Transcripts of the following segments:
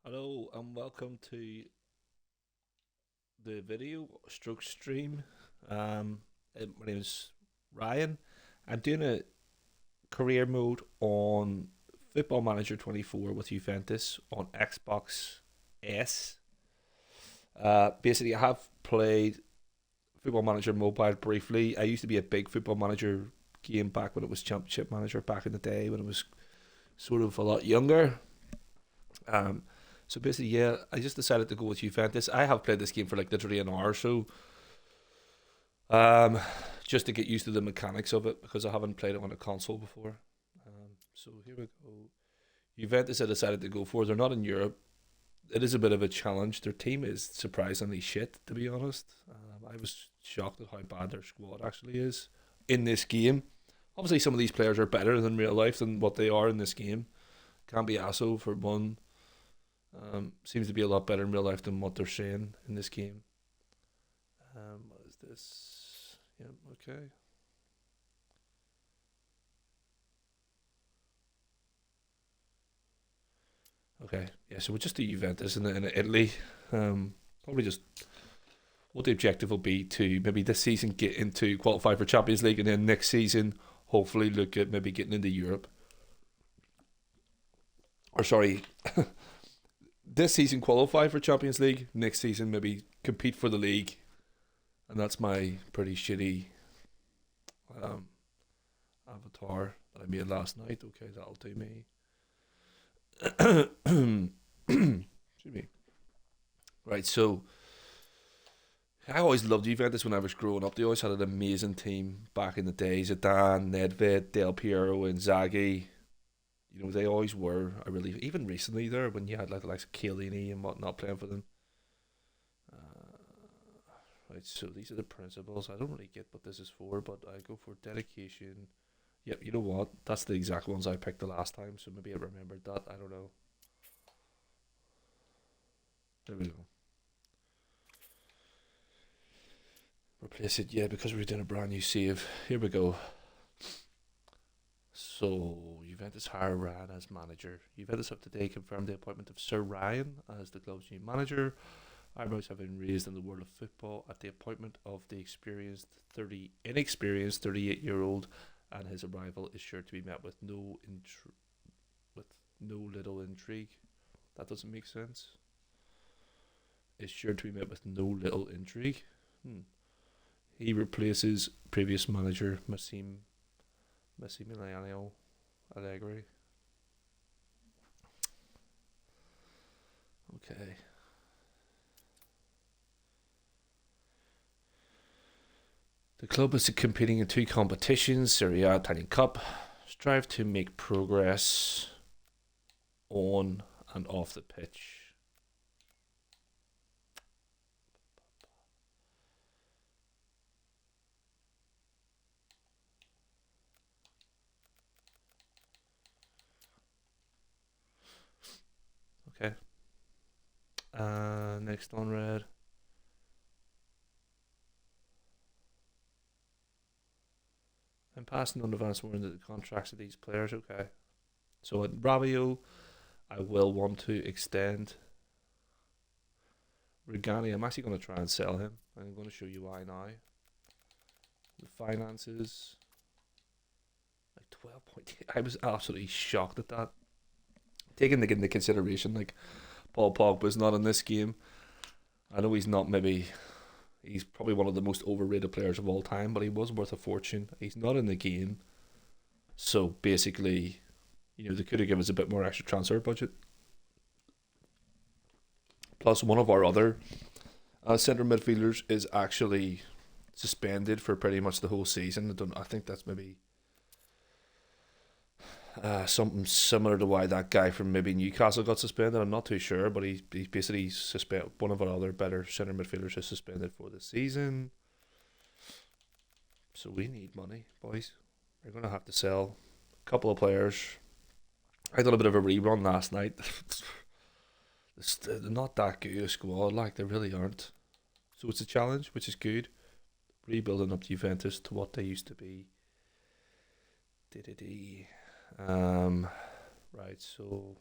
Hello and welcome to the video stroke stream. My name is Ryan. I'm doing a career mode on Football Manager 24 with Juventus on Xbox S. Basically, I have played Football Manager Mobile briefly. I used to be a big Football Manager game back when it was Championship Manager back in the day when it was sort of a lot younger. Um, so basically, yeah, I just decided to go with Juventus. I have played this game for like literally an hour or so, um, just to get used to the mechanics of it because I haven't played it on a console before. So here we go. Juventus I decided to go for. They're not in Europe. It is a bit of a challenge. Their team is surprisingly shit, to be honest. I was shocked at how bad their squad actually is in this game. Obviously, some of these players are better in real life than what they are in this game. Can't be Asso for one. Seems to be a lot better in real life than what they're saying in this game. What is this? Yep, okay. Okay, yeah, so we'll just do Juventus in Italy. Probably just what the objective will be to maybe this season get into qualify for Champions League and then next season hopefully look at maybe getting into Europe. Or sorry, this season qualify for Champions League, next season maybe compete for the league, and that's my pretty shitty um, avatar that I made last night. Okay, that'll do me. Excuse me. Right, so I always loved Juventus when I was growing up. They always had an amazing team back in the days. Zidane, Nedved, Del Piero, Inzaghi. You know, they always were a really even recently there when you had like the likes of Chiellini and whatnot playing for them. Right, so these are the principles. I don't really get what this is for, but I go for dedication. Yep, you know what? That's the exact ones I picked the last time, so maybe I remembered that. I don't know. There we go. Replace it, yeah, because we're doing a brand new save. Here we go. So, Juventus hire Ryan as manager. Juventus have today confirmed the appointment of Sir Ryan as the club's new manager. Eyebrows have been raised in the world of football at the appointment of the inexperienced 38-year-old, and his arrival is sure to be met with with no little intrigue. That doesn't make sense. Is sure to be met with no little intrigue. He replaces previous manager Massimiliano Allegri. Okay. The club is competing in two competitions, Serie A, Italian Cup. Strive to make progress on and off the pitch. Okay. Next on red. I'm passing on advance more into the contracts of these players. Okay. So at Rabio, I will want to extend. Regani, I'm actually going to try and sell him. I'm going to show you why now. The finances, like 12.8. I was absolutely shocked at that. Taking into consideration, like Paul Pogba's not in this game. I know he's not maybe he's probably one of the most overrated players of all time, but he was worth a fortune. He's not in the game. So basically, they could have given us a bit more extra transfer budget. Plus, one of our other centre midfielders is actually suspended for pretty much the whole season. I think that's maybe something similar to why that guy from maybe Newcastle got suspended. I'm not too sure, but he's basically suspended. One of our other better centre midfielders is suspended for the season. So we need money, boys. We're going to have to sell a couple of players. I done a bit of a rerun last night. They're not that good a squad, like they really aren't. So it's a challenge, which is good. Rebuilding up Juventus to what they used to be. Right, so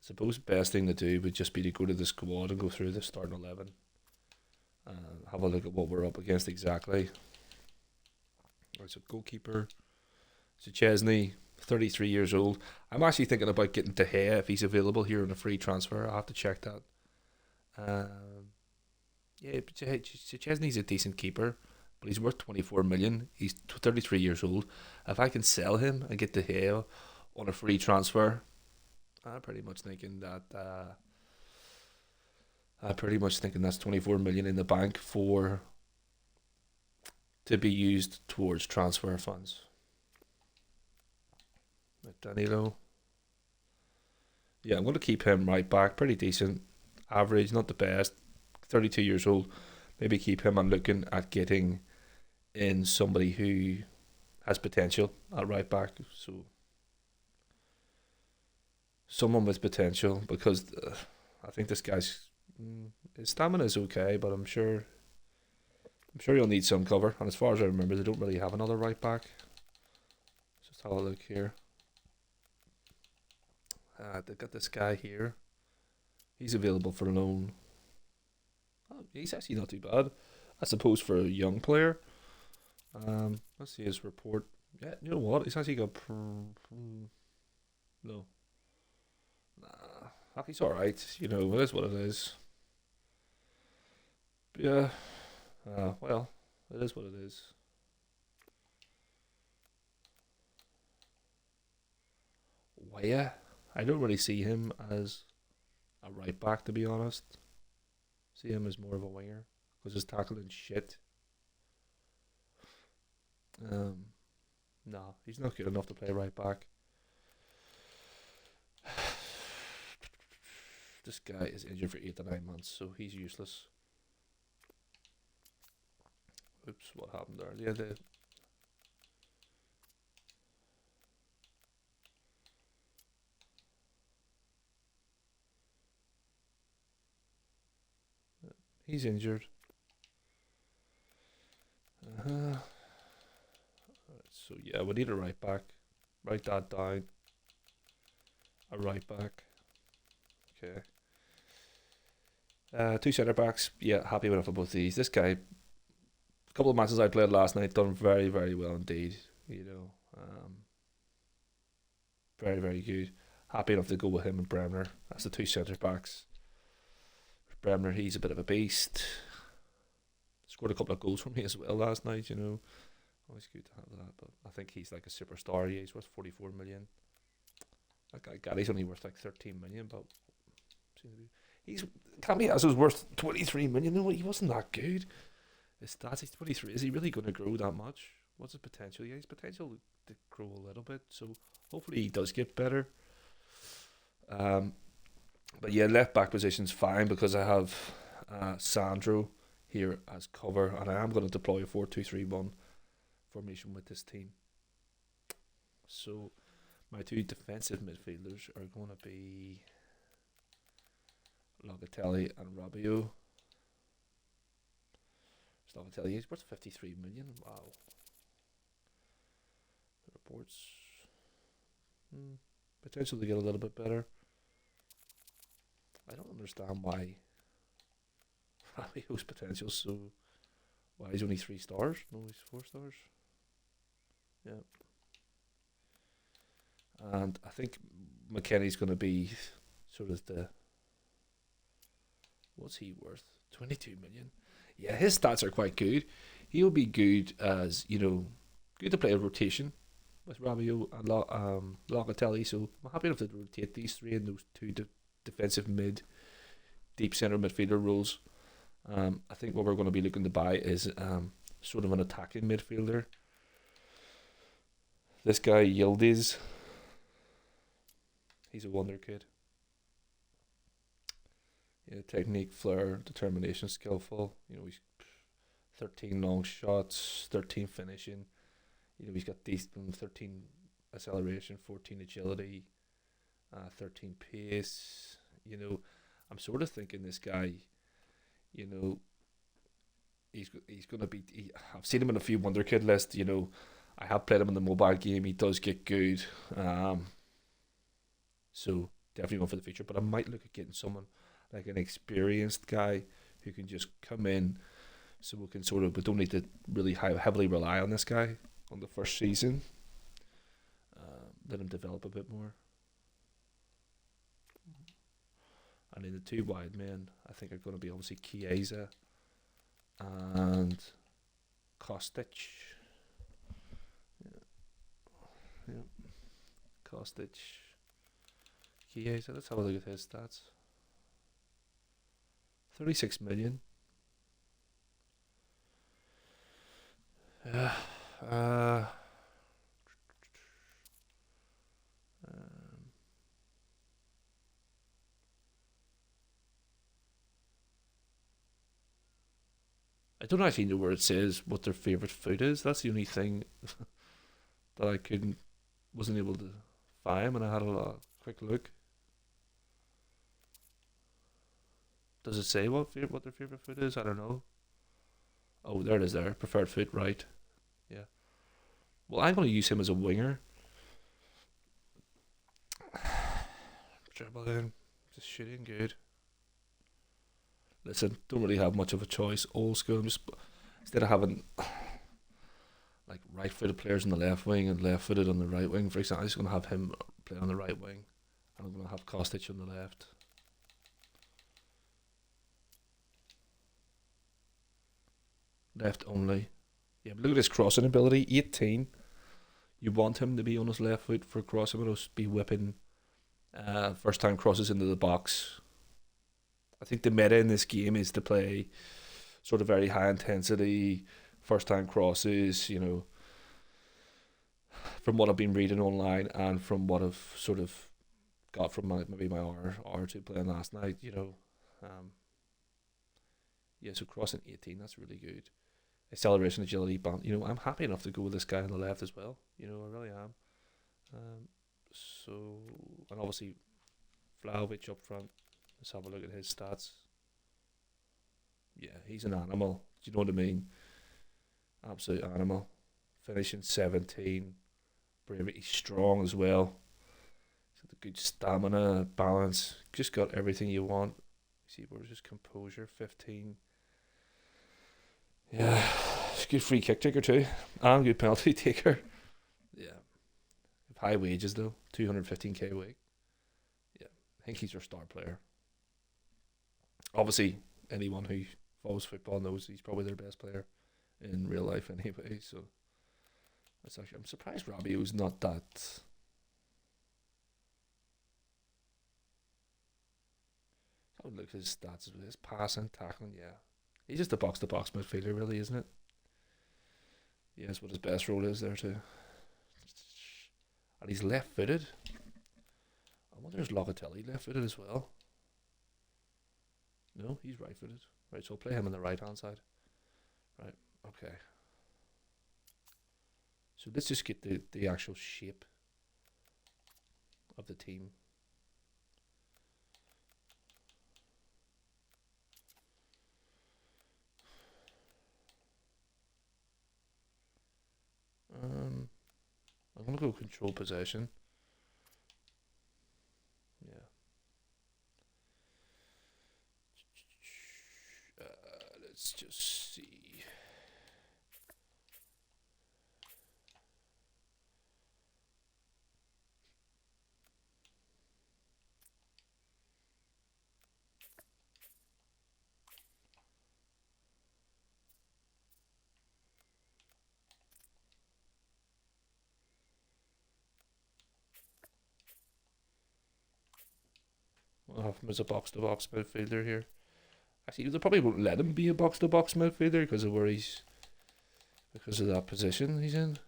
suppose the best thing to do would just be to go to the squad and go through the starting 11 and have a look at what we're up against exactly. Right, so goalkeeper, so Chesney, 33 years old. I'm actually thinking about getting De Gea if he's available here in a free transfer. I'll have to check that. Yeah, so Chesney's a decent keeper, but he's worth 24 million. He's 33 years old. If I can sell him and get De Gea on a free transfer, I'm pretty much thinking that's 24 million in the bank for to be used towards transfer funds. Danilo. Yeah, I'm going to keep him right back. Pretty decent. Average, not the best. 32 years old. Maybe keep him. I'm looking at getting in somebody who has potential at right back. So someone with potential, because I think this guy's his stamina is okay, but I'm sure he'll need some cover. And as far as I remember, they don't really have another right back. Let's just have a look here. They've got this guy here. He's available for loan. Oh, he's actually not too bad, I suppose, for a young player. Let's see his report. Yeah, you know what? He's actually got. No. Nah. He's alright. You know, it is what it is. Yeah. Well, it is what it is. Waya. I don't really see him as a right back, to be honest. See him as more of a winger because his tackling shit. No, he's not good enough to play right back. This guy is injured for 8 to 9 months, so he's useless. Oops, what happened there? Yeah, he's injured. Right, so yeah, we need a right back. Write that down. A right back. Okay. Two centre backs. Yeah, happy with both these. This guy, a couple of matches I played last night, done very, very well indeed. You know, very, very good. Happy enough to go with him and Bremner. That's the two centre backs. Bremner, he's a bit of a beast. Scored a couple of goals for me as well last night. You know, always good to have that. But I think he's like a superstar. Yeah, he's worth 44 million. That guy Gary's only worth like 13 million, but he's Cambias was worth 23 million. No, he wasn't that good. His stats, he's 23. Is he really going to grow that much? What's his potential? Yeah, his potential to grow a little bit. So hopefully he does get better. But yeah, left back position's fine because I have Sandro here as cover, and I am going to deploy a 4-2-3-1 formation with this team. So my two defensive midfielders are going to be Locatelli and Rabiot. Locatelli is worth 53 million. Wow. The reports potential to get a little bit better. I don't understand why Rabiot's potential so. Why he's only 3 stars? No, he's 4 stars. Yeah. And I think McKennie's going to be sort of the. What's he worth? 22 million. Yeah, his stats are quite good. He'll be good as, you know, good to play a rotation with Rabiot and Locatelli. So I'm happy enough to rotate these three in those two defensive mid, deep centre midfielder roles. I think what we're going to be looking to buy is sort of an attacking midfielder. This guy Yildiz, he's a wonder kid. Yeah, technique, flair, determination, skillful. You know, he's 13 long shots, 13 finishing. You know, he's got decent 13 acceleration, 14 agility, 13 pace. You know, I'm sort of thinking this guy, you know, he's going to be. I've seen him in a few wonder kid lists. You know, I have played him in the mobile game. He does get good. So definitely going for the future. But I might look at getting someone like an experienced guy who can just come in, so we don't need to really heavily rely on this guy on the first season. Let him develop a bit more. And then the two wide men, I think, are going to be obviously Chiesa and Kostic. Yeah. Kostic. Chiesa, let's have a look at his stats. 36 million. Yeah. I don't actually know where it says what their favourite food is. That's the only thing that wasn't able to find when I had a quick look. Does it say what their favourite food is? I don't know. Oh, there it is there. Preferred food, right. Yeah. Well, I'm going to use him as a winger. Dribble in. Just shooting good. Listen, don't really have much of a choice. Old school. Instead of having like right-footed players on the left wing and left-footed on the right wing, for example, I'm just going to have him play on the right wing, and I'm going to have Kostic on the left. Left only. Yeah, but look at his crossing ability. 18. You want him to be on his left foot for crossing, but be whipping first time crosses into the box. I think the meta in this game is to play sort of very high intensity first time crosses, from what I've been reading online and from what I've sort of got from maybe my hour or two playing last night, so crossing 18, that's really good. Acceleration, agility, bounce. I'm happy enough to go with this guy on the left as well. I really am. And obviously Vlahovic up front. Let's have a look at his stats. Yeah, he's an animal. Do you know what I mean? Absolute animal. Finishing 17. Bravery, he's strong as well. He's got the good stamina, balance. Just got everything you want. See, where's his composure? 15. Yeah, he's a good free kick taker too. And good penalty taker. Yeah. High wages though. 215k a week. Yeah, I think he's our star player. Obviously, anyone who follows football knows he's probably their best player in real life anyway. So I'm surprised Rabiot's not that. I would look at his stats, his passing, tackling. Yeah, he's just a box to box midfielder, really, isn't it? Yeah, that's what his best role is there too. And he's left footed. I wonder if Locatelli left footed as well. No, he's right footed. Right, so I'll play him on the right hand side. Right, okay. So let's just get the actual shape of the team. I'm gonna go control possession. Yeah. Let's just see. I'll have him as a box to box midfielder here. Actually, they probably won't let him be a box to box midfielder because of because of that position he's in.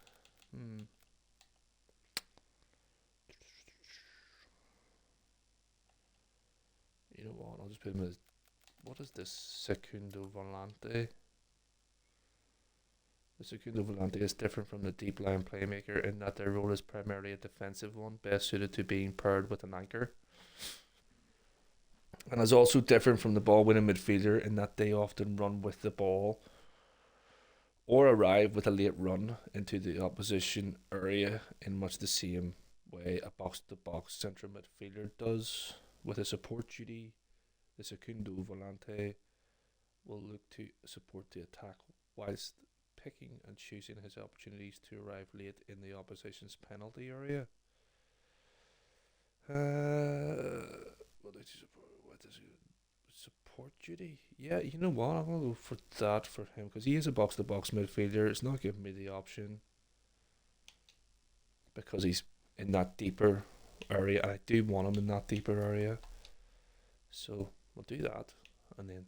You know what? I'll just put him as. What is this? Secundo Volante. The Secundo Volante is different from the deep line playmaker in that their role is primarily a defensive one, best suited to being paired with an anchor. And is also different from the ball-winning midfielder in that they often run with the ball or arrive with a late run into the opposition area in much the same way a box-to-box central midfielder does. With a support duty, the Secundo Volante will look to support the attack whilst picking and choosing his opportunities to arrive late in the opposition's penalty area. What is support duty? Yeah, you know what? I'm gonna go for that for him because he is a box-to-box midfielder. It's not giving me the option because he's in that deeper area, and I do want him in that deeper area. So we'll do that, and then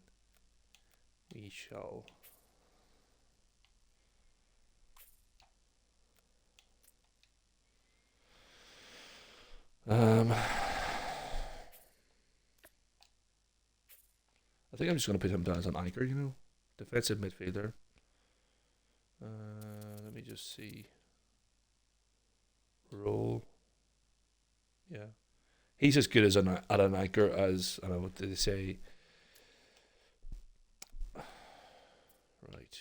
we shall. I think I'm just going to put him down as an anchor, defensive midfielder. Let me just see. Role. Yeah. He's as good as at an anchor as, and what did they say? Right.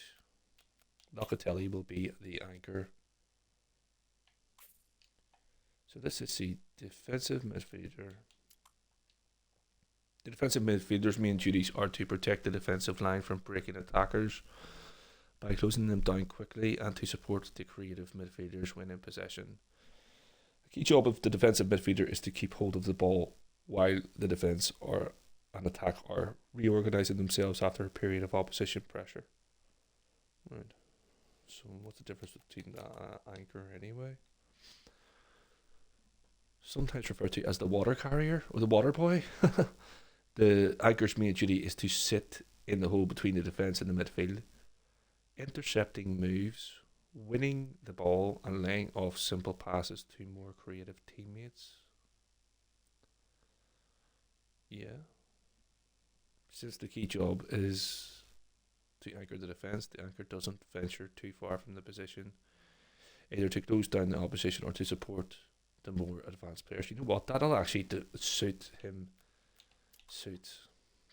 Locatelli will be the anchor. So this is the defensive midfielder. The defensive midfielder's main duties are to protect the defensive line from breaking attackers by closing them down quickly and to support the creative midfielders when in possession. The key job of the defensive midfielder is to keep hold of the ball while the defence or an attack are reorganising themselves after a period of opposition pressure. Right. So what's the difference between the anchor anyway? Sometimes referred to as the water carrier or the water boy. The anchor's main duty is to sit in the hole between the defence and the midfield, intercepting moves, winning the ball, and laying off simple passes to more creative teammates. Yeah. Since the key job is to anchor the defence, the anchor doesn't venture too far from the position, either to close down the opposition or to support the more advanced players. You know what? That'll actually suit him.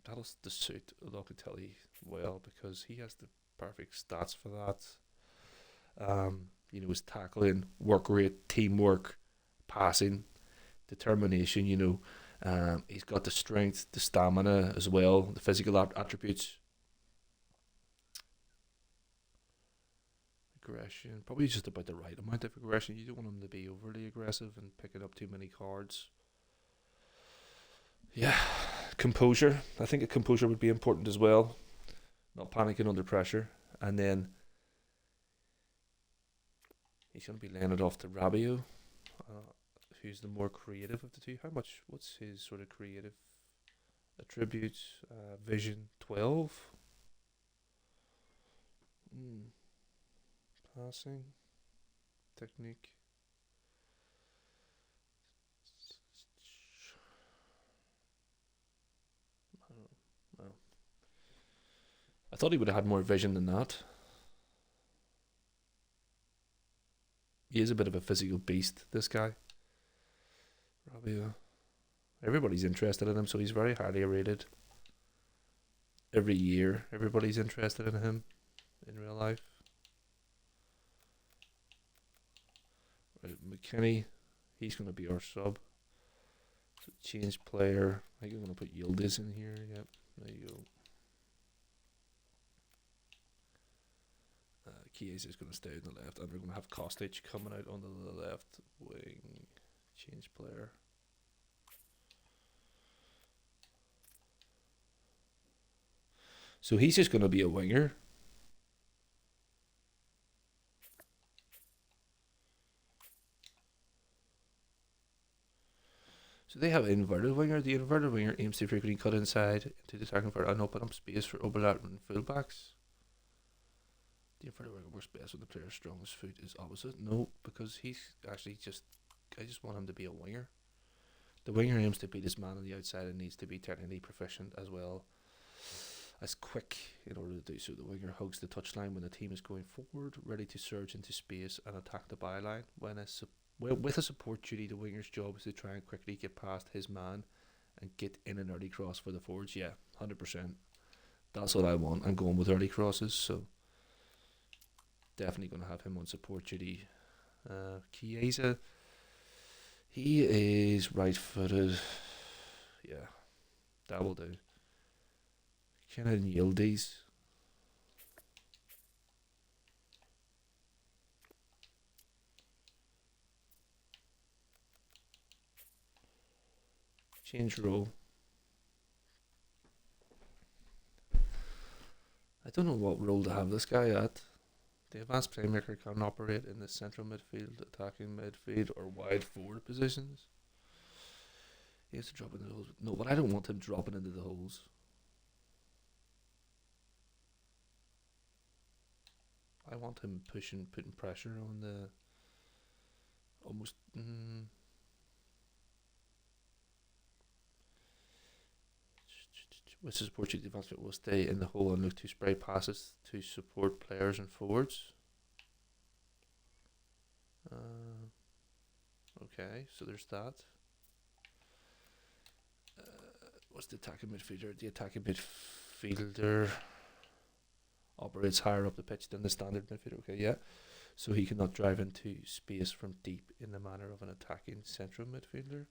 That'll suit Locatelli well because he has the perfect stats for that. His tackling, work rate, teamwork, passing, determination. He's got the strength, the stamina as well, the physical attributes. Aggression, probably just about the right amount of aggression. You don't want him to be overly aggressive and picking up too many cards. Yeah, composure. I think a composure would be important as well. Not panicking under pressure. And then he's going to be laying it off to Rabiot, who's the more creative of the two. What's his sort of creative attributes? Vision 12. Passing. Technique. I thought he would have had more vision than that. He is a bit of a physical beast, this guy. Rabiot. Everybody's interested in him, so he's very highly rated. Every year, everybody's interested in him in real life. Right, McKinney, he's going to be our sub. So change player. I think I'm going to put Yildiz in here. Yep, there you go. Chiesa is going to stay on the left, and we're going to have Kostic coming out onto the left wing. Change player. So he's just going to be a winger. So they have an inverted winger. The inverted winger aims to frequently cut inside into the attacking for and open up space for overlapping fullbacks. The inverted winger works best when the player's strongest foot is opposite. No, because he's actually I just want him to be a winger. The winger aims to beat his man on the outside and needs to be technically proficient as well as quick in order to do so. The winger hugs the touchline when the team is going forward, ready to surge into space and attack the byline. With a support duty, the winger's job is to try and quickly get past his man and get in an early cross for the forwards. Yeah, 100%. That's what I want. I'm going with early crosses, so definitely going to have him on support duty. Chiesa, He is right-footed. Yeah, that will do. Kind of nailed these. Change role. I don't know what role to have this guy at. The advanced playmaker can operate in the central midfield, attacking midfield, or wide forward positions. He has to drop into the holes. No, but I don't want him dropping into the holes. I want him putting pressure on the almost. With his support, the advancement will stay in the hole and look to spray passes to support players and forwards. Okay, so there's that. What's the attacking midfielder? The attacking midfielder operates higher up the pitch than the standard midfielder. Okay, yeah. So he cannot drive into space from deep in the manner of an attacking central midfielder.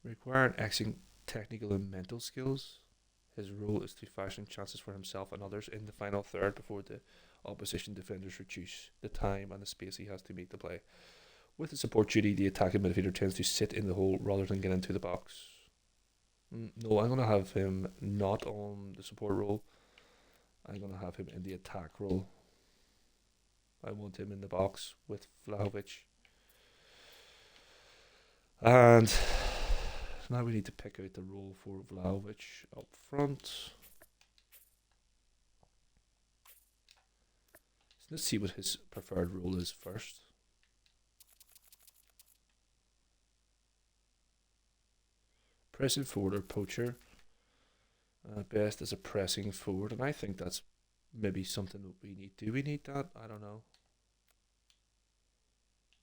Requiring excellent technical and mental skills. His role is to fashion chances for himself and others in the final third before the opposition defenders reduce the time and the space he has to make the play. With the support duty, the attacking midfielder tends to sit in the hole rather than get into the box. No, I'm going to have him not on the support role. I'm going to have him in the attack role. I want him in the box with Vlahovic. And now we need to pick out the role for Vlahovic up front. So let's see what his preferred role is first. Pressing forward or poacher. Best as a pressing forward, and I think that's maybe something that we need. Do we need that? I don't know.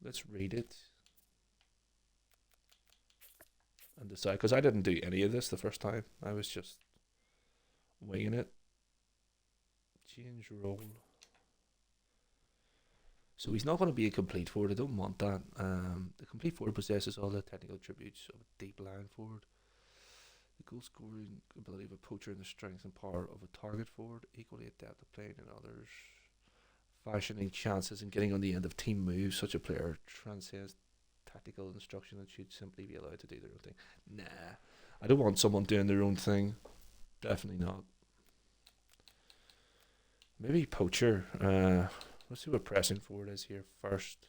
Let's read it and decide, because I didn't do any of this the first time. I was just winging it. Change role. So he's not going to be a complete forward. I don't want that. The complete forward possesses all the technical attributes of a deep line forward. The goal scoring ability of a poacher and the strength and power of a target forward, equally adept at playing in others, fashioning chances and getting on the end of team moves. Such a player transcends tactical instruction and should simply be allowed to do their own thing. Nah, I don't want someone doing their own thing. Definitely not. Maybe poacher. Let's see what pressing forward is here first.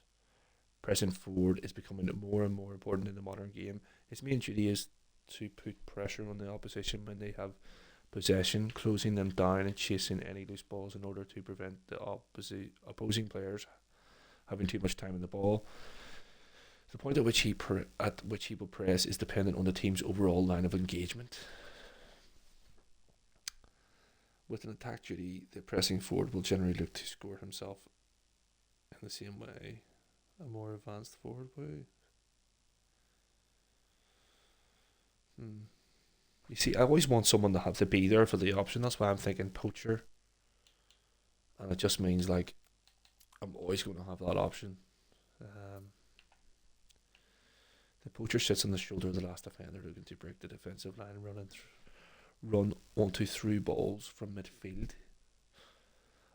Pressing forward is becoming more and more important in the modern game. Its main duty is to put pressure on the opposition when they have possession, closing them down and chasing any loose balls in order to prevent the opposing players having too much time in the ball. The point at which he will press is dependent on the team's overall line of engagement. With an attack duty, the pressing forward will generally look to score himself in the same way a more advanced forward would. You see, I always want someone to have to be there for the option. That's why I'm thinking poacher. And it just means, like, I'm always going to have that option. The poacher sits on the shoulder of the last defender, looking to break the defensive line and run onto through balls from midfield.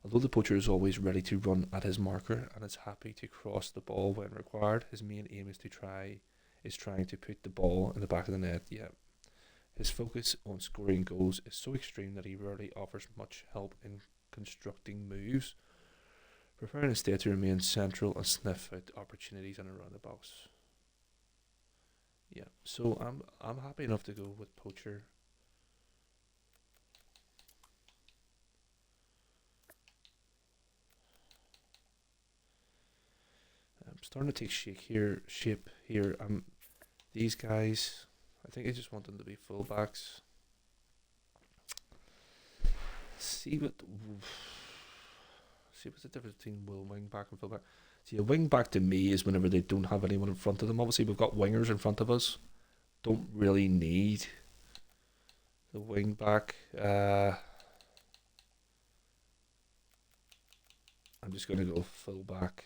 Although the poacher is always ready to run at his marker and is happy to cross the ball when required, his main aim is trying to put the ball in the back of the net. Yeah. His focus on scoring goals is so extreme that he rarely offers much help in constructing moves, preferring instead to remain central and sniff out opportunities and around the box. Yeah, so I'm happy enough to go with poacher. I'm starting to take shape here. These guys, I think I just want them to be fullbacks. See what's the difference between wing back and fullback. See, a wing back to me is whenever they don't have anyone in front of them. Obviously, we've got wingers in front of us. Don't really need the wing back. I'm just going to go fullback.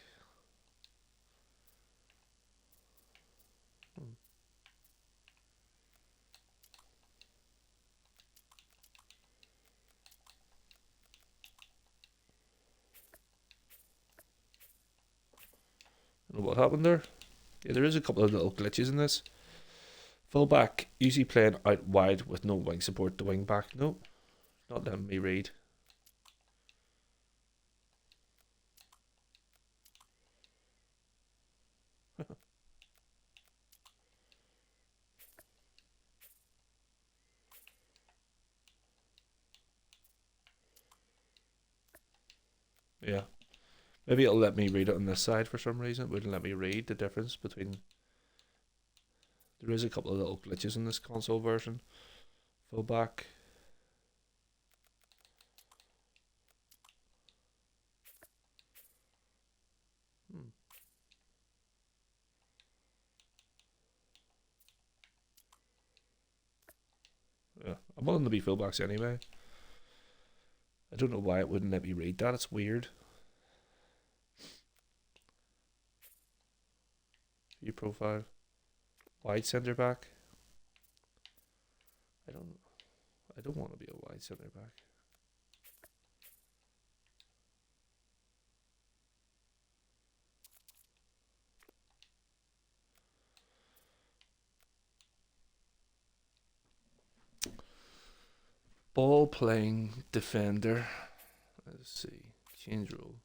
Don't know what happened there. Yeah, there is a couple of little glitches in this. Fullback, usually playing out wide with no wing support. The wing back, no, not letting me read. Yeah, maybe it'll let me read it on this side for some reason. It wouldn't let me read the difference between. There is a couple of little glitches in this console version. Fullback. Yeah, I'm willing to be fullbacks anyway. I don't know why it wouldn't let me read that. It's weird. View profile. Wide centre back. I don't want to be a wide centre back. Ball playing defender. Let's see. Change role.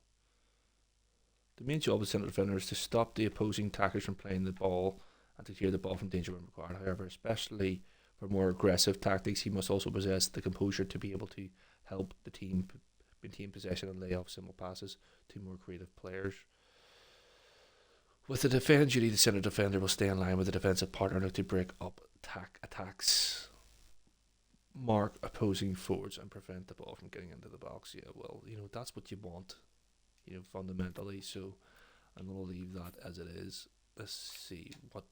The main job of centre defender is to stop the opposing attackers from playing the ball and to clear the ball from danger when required. However, especially for more aggressive tactics, he must also possess the composure to be able to help the team maintain possession and lay off simple passes to more creative players. With the defence duty, the centre defender will stay in line with the defensive partner to break up attacks, mark opposing forwards, and prevent the ball from getting into the box. Yeah, well, that's what you want, fundamentally. So I'm going to leave that as it is. Let's see what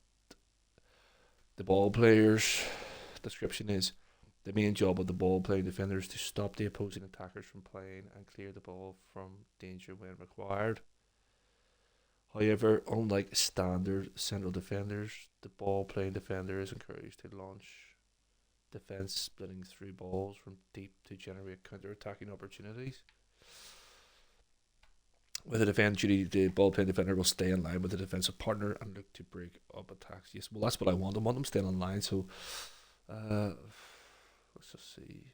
the ball player's description is. The main job of the ball playing defender is to stop the opposing attackers from playing and clear the ball from danger when required. However, unlike standard central defenders, the ball playing defender is encouraged to launch defence splitting through balls from deep to generate counter-attacking opportunities. With the defence duty, the ball playing defender will stay in line with the defensive partner and look to break up attacks. Yes, well, that's what I want. I want them staying in line. So, let's just see.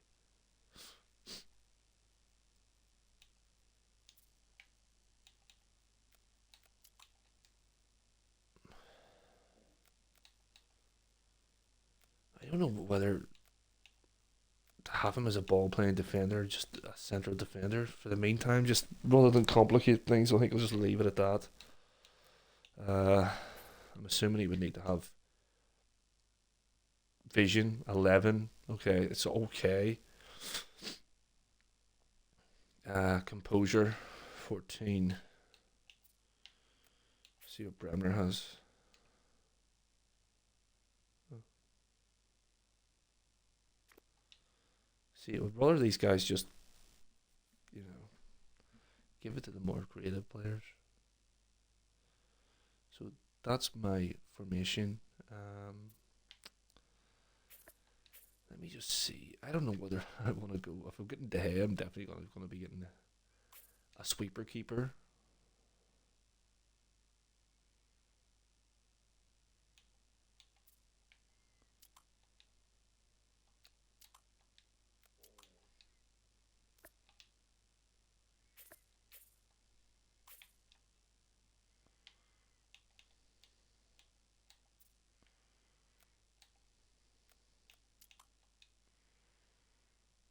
I don't know whether to have him as a ball playing defender, just a central defender for the meantime, just rather than complicate things. I think I'll just leave it at that. I'm assuming he would need to have vision 11. Okay, it's okay. Composure 14. See what Bremner has. See, I would rather these guys just, give it to the more creative players. So that's my formation. Let me just see. I don't know whether I want to go. If I'm getting De Gea, I'm definitely going to be getting a sweeper keeper.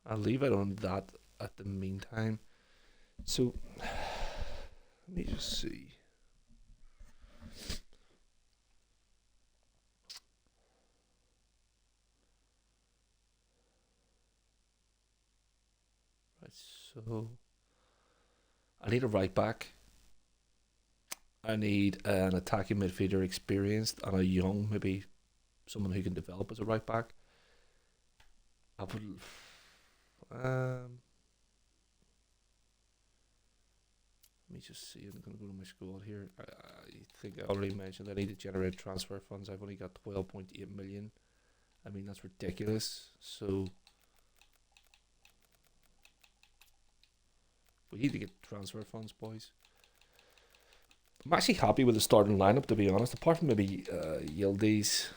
I'll leave it on that at the meantime. So, let me just see. Right, so I need a right back. I need an attacking midfielder experienced and a young, maybe someone who can develop as a right back. I would. Let me just see. I'm going to go to my squad here. I think I already mentioned I need to generate transfer funds. I've only got 12.8 million. I mean, that's ridiculous. So we need to get transfer funds, boys. I'm actually happy with the starting lineup, to be honest. Apart from maybe Yildiz,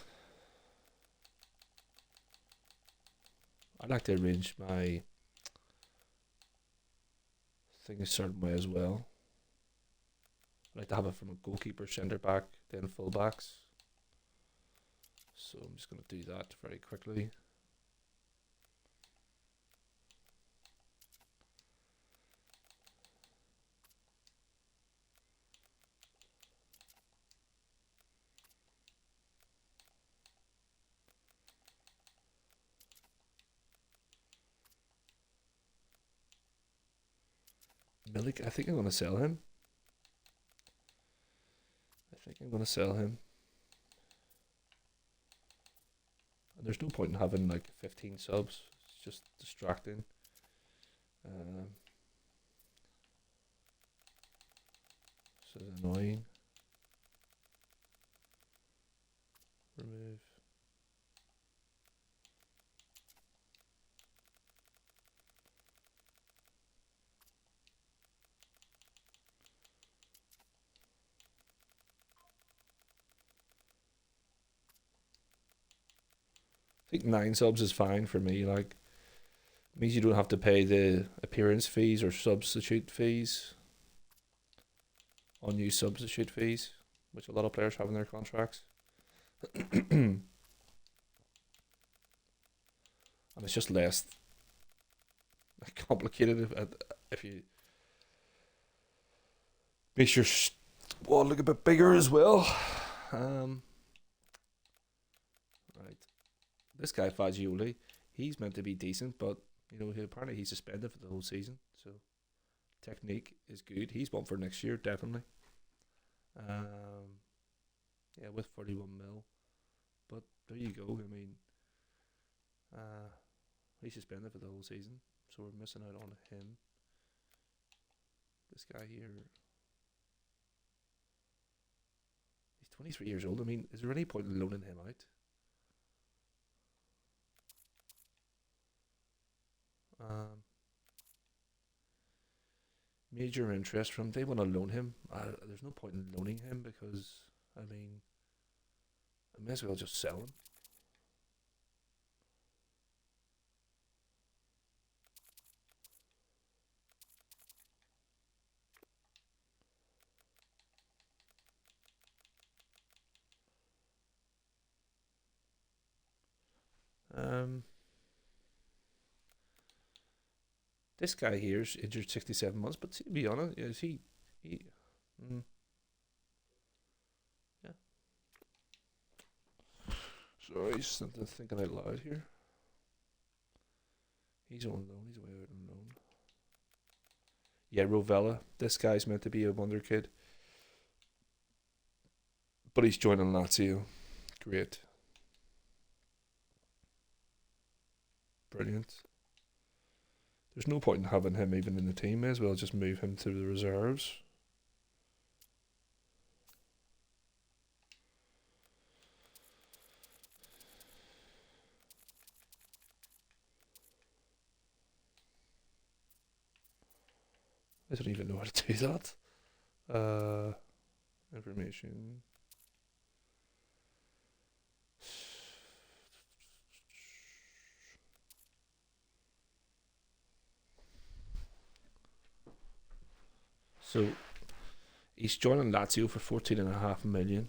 I'd like to arrange my thing a certain way as well. I like to have it from a goalkeeper, centre back, then full backs. So I'm just going to do that very quickly. Milik, I think I'm going to sell him. And there's no point in having like 15 subs. It's just distracting. So it's annoying. Remove. I think 9 subs is fine for me. Like, it means you don't have to pay the appearance fees or substitute fees. Unused substitute fees, which a lot of players have in their contracts. And it's just less complicated if you make your wall look a bit bigger as well. Right. This guy Fagioli, he's meant to be decent, but apparently he's suspended for the whole season. So technique is good. He's one for next year, definitely. Yeah, with 41 mil. But there you go. I mean, he's suspended for the whole season, so we're missing out on him. This guy here, he's 23 years old. I mean, is there any point in loaning him out? Major interest from, they want to loan him. There's no point in loaning him because, I mean, I may as well just sell him. This guy here's injured 67 months, but to be honest, is he yeah. Sorry, something thinking out loud here. He's on loan. He's away out on loan. Yeah, Rovella. This guy's meant to be a wonder kid, but he's joining Lazio. Great. Brilliant. There's no point in having him even in the team. May as well just move him to the reserves. I don't even know how to do that. Information. So he's joining Lazio for 14.5 million.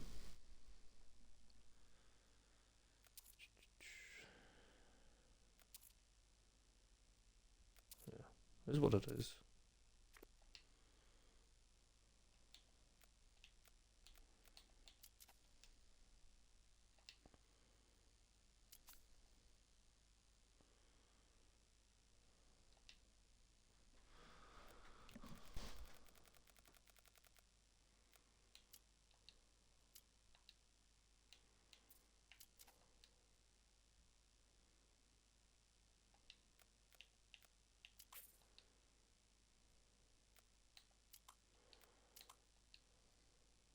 Yeah, this is what it is.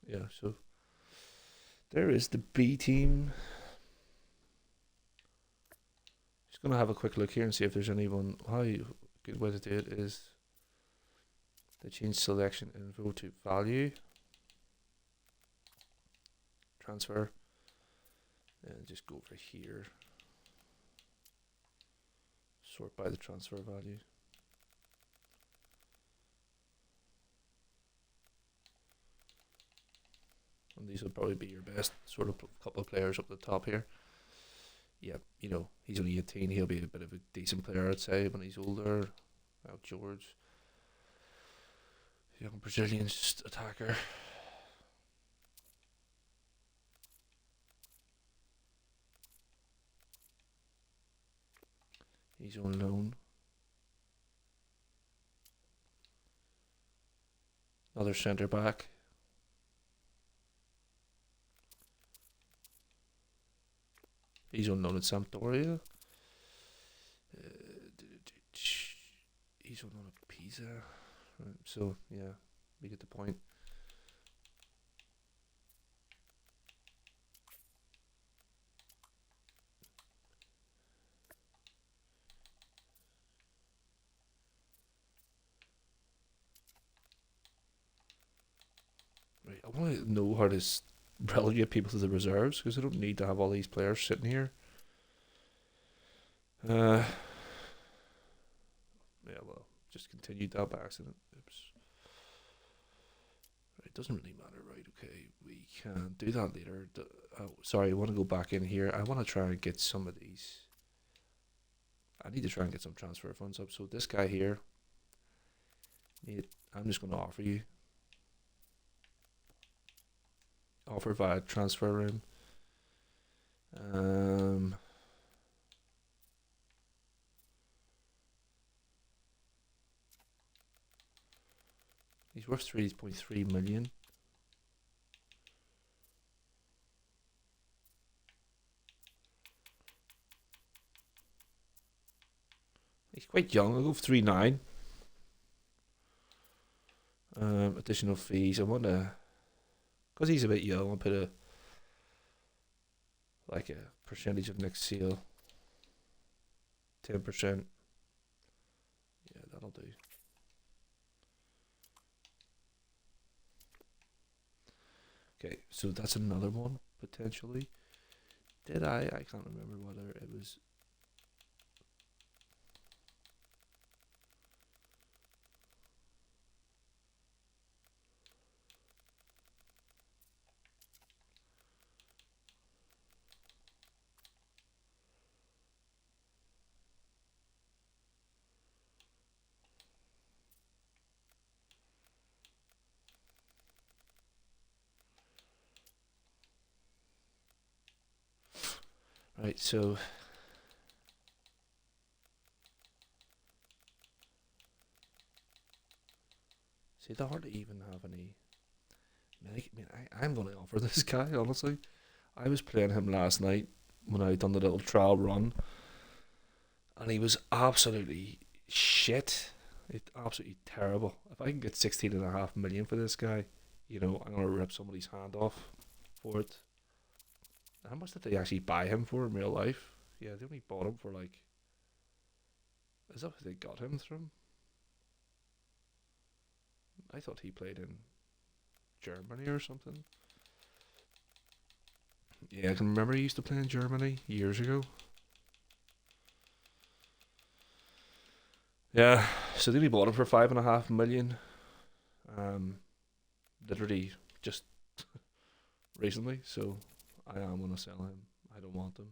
Yeah, so there is the B team. Just gonna have a quick look here and see if there's anyone. How good way to do it is to change selection info to value. transfer. And just go over here. Sort by the transfer value. And these would probably be your best sort of couple of players up the top here. Yeah, you know, he's only 18. He'll be a bit of a decent player, I'd say, when he's older. Out George. Young Brazilian attacker. He's on loan. Another centre back. He's on loan at Sampdoria. He's on loan at Pisa. So, yeah, we get the point. Right, I want to know how to relegate people to the reserves because I don't need to have all these players sitting here. Yeah, well, just continued that by accident. Oops. Right, it doesn't really matter, right? Okay, we can do that later. Oh, sorry, I want to go back in here. I want to try and get some of these. I need to try and get some transfer funds up. So this guy here, I'm just going to offer you. Offer via transfer room. He's worth 3.3 million. He's quite young. I'll go for 3.9. Additional fees. I want to, because he's a bit young, I'll put a percentage of next sale. 10%. Yeah, that'll do. Okay, so that's another one potentially. Did I can't remember whether it was. Right, so see, they hardly even have any. I'm going to offer this guy, honestly. I was playing him last night when I done the little trial run, and he was absolutely shit. Absolutely terrible. If I can get 16.5 million for this guy, you know, I'm going to rip somebody's hand off for it. How much did they actually buy him for in real life? Yeah, they only bought him for like. Is that what they got him from? I thought he played in Germany or something. Yeah, I can remember he used to play in Germany years ago. Yeah, so they only bought him for 5.5 million. Literally just recently. So I am gonna sell him. I don't want him.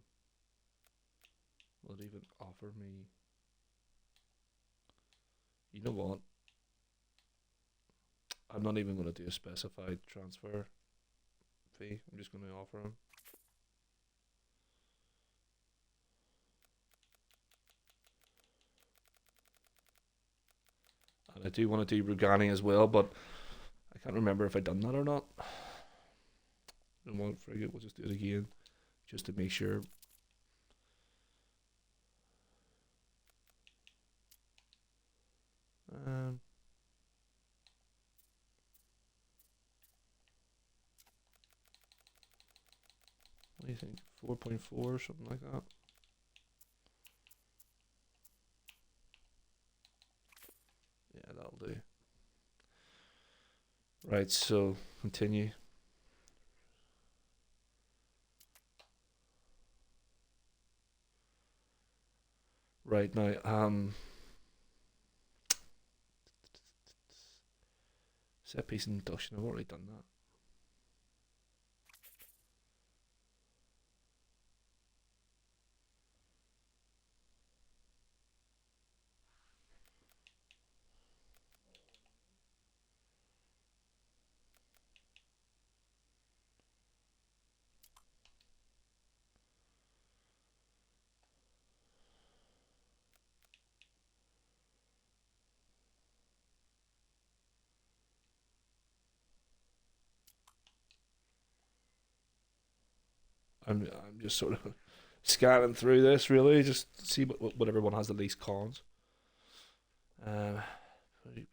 Will it even offer me? You know what? I'm not even gonna do a specified transfer fee. I'm just gonna offer him. And I do want to do Rugani as well, but I can't remember if I done that or not. Don't want to forget. We'll just do it again, just to make sure. What do you think? 4.4 or something like that. Yeah, that'll do. Right, so continue. Right now, set piece induction. I've already done that. I'm just sort of scanning through this really, just to see what everyone has the least cons. For the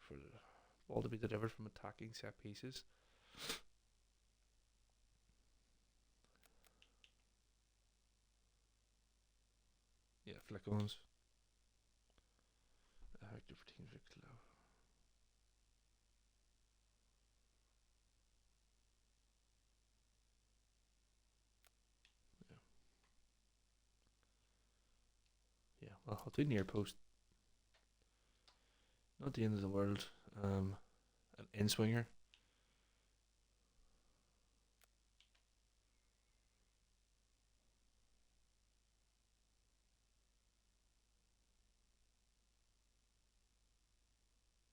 ball to be delivered from attacking set pieces. Yeah, flick ons. Effective for teams with low. Yeah, well, I'll do near post. Not the end of the world. An in swinger.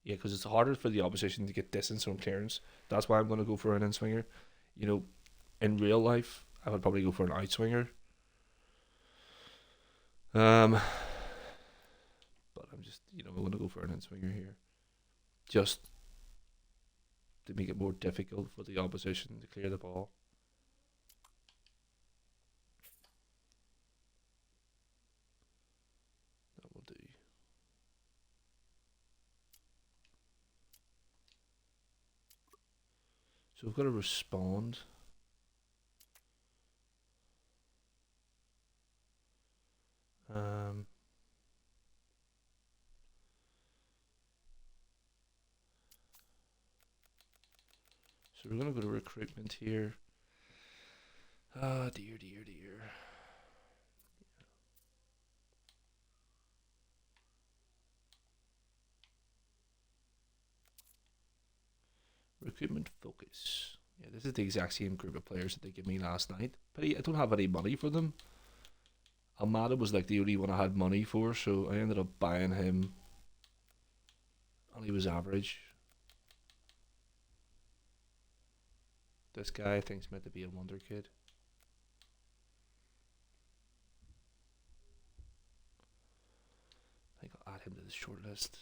Yeah, because it's harder for the opposition to get distance from clearance. That's why I'm going to go for an in swinger. You know, in real life, I would probably go for an out swinger. Um, but I'm going to go for an in swinger here, just to make it more difficult for the opposition to clear the ball. That will do. So we've got to respond. Um, so we're going to go to recruitment here. Ah, dear, dear, dear. Recruitment focus. Yeah, this is the exact same group of players that they gave me last night. But I don't have any money for them. Almada was like the only one I had money for, so I ended up buying him. And he was average. This guy I think's meant to be a wonder kid. I think I'll add him to the short list.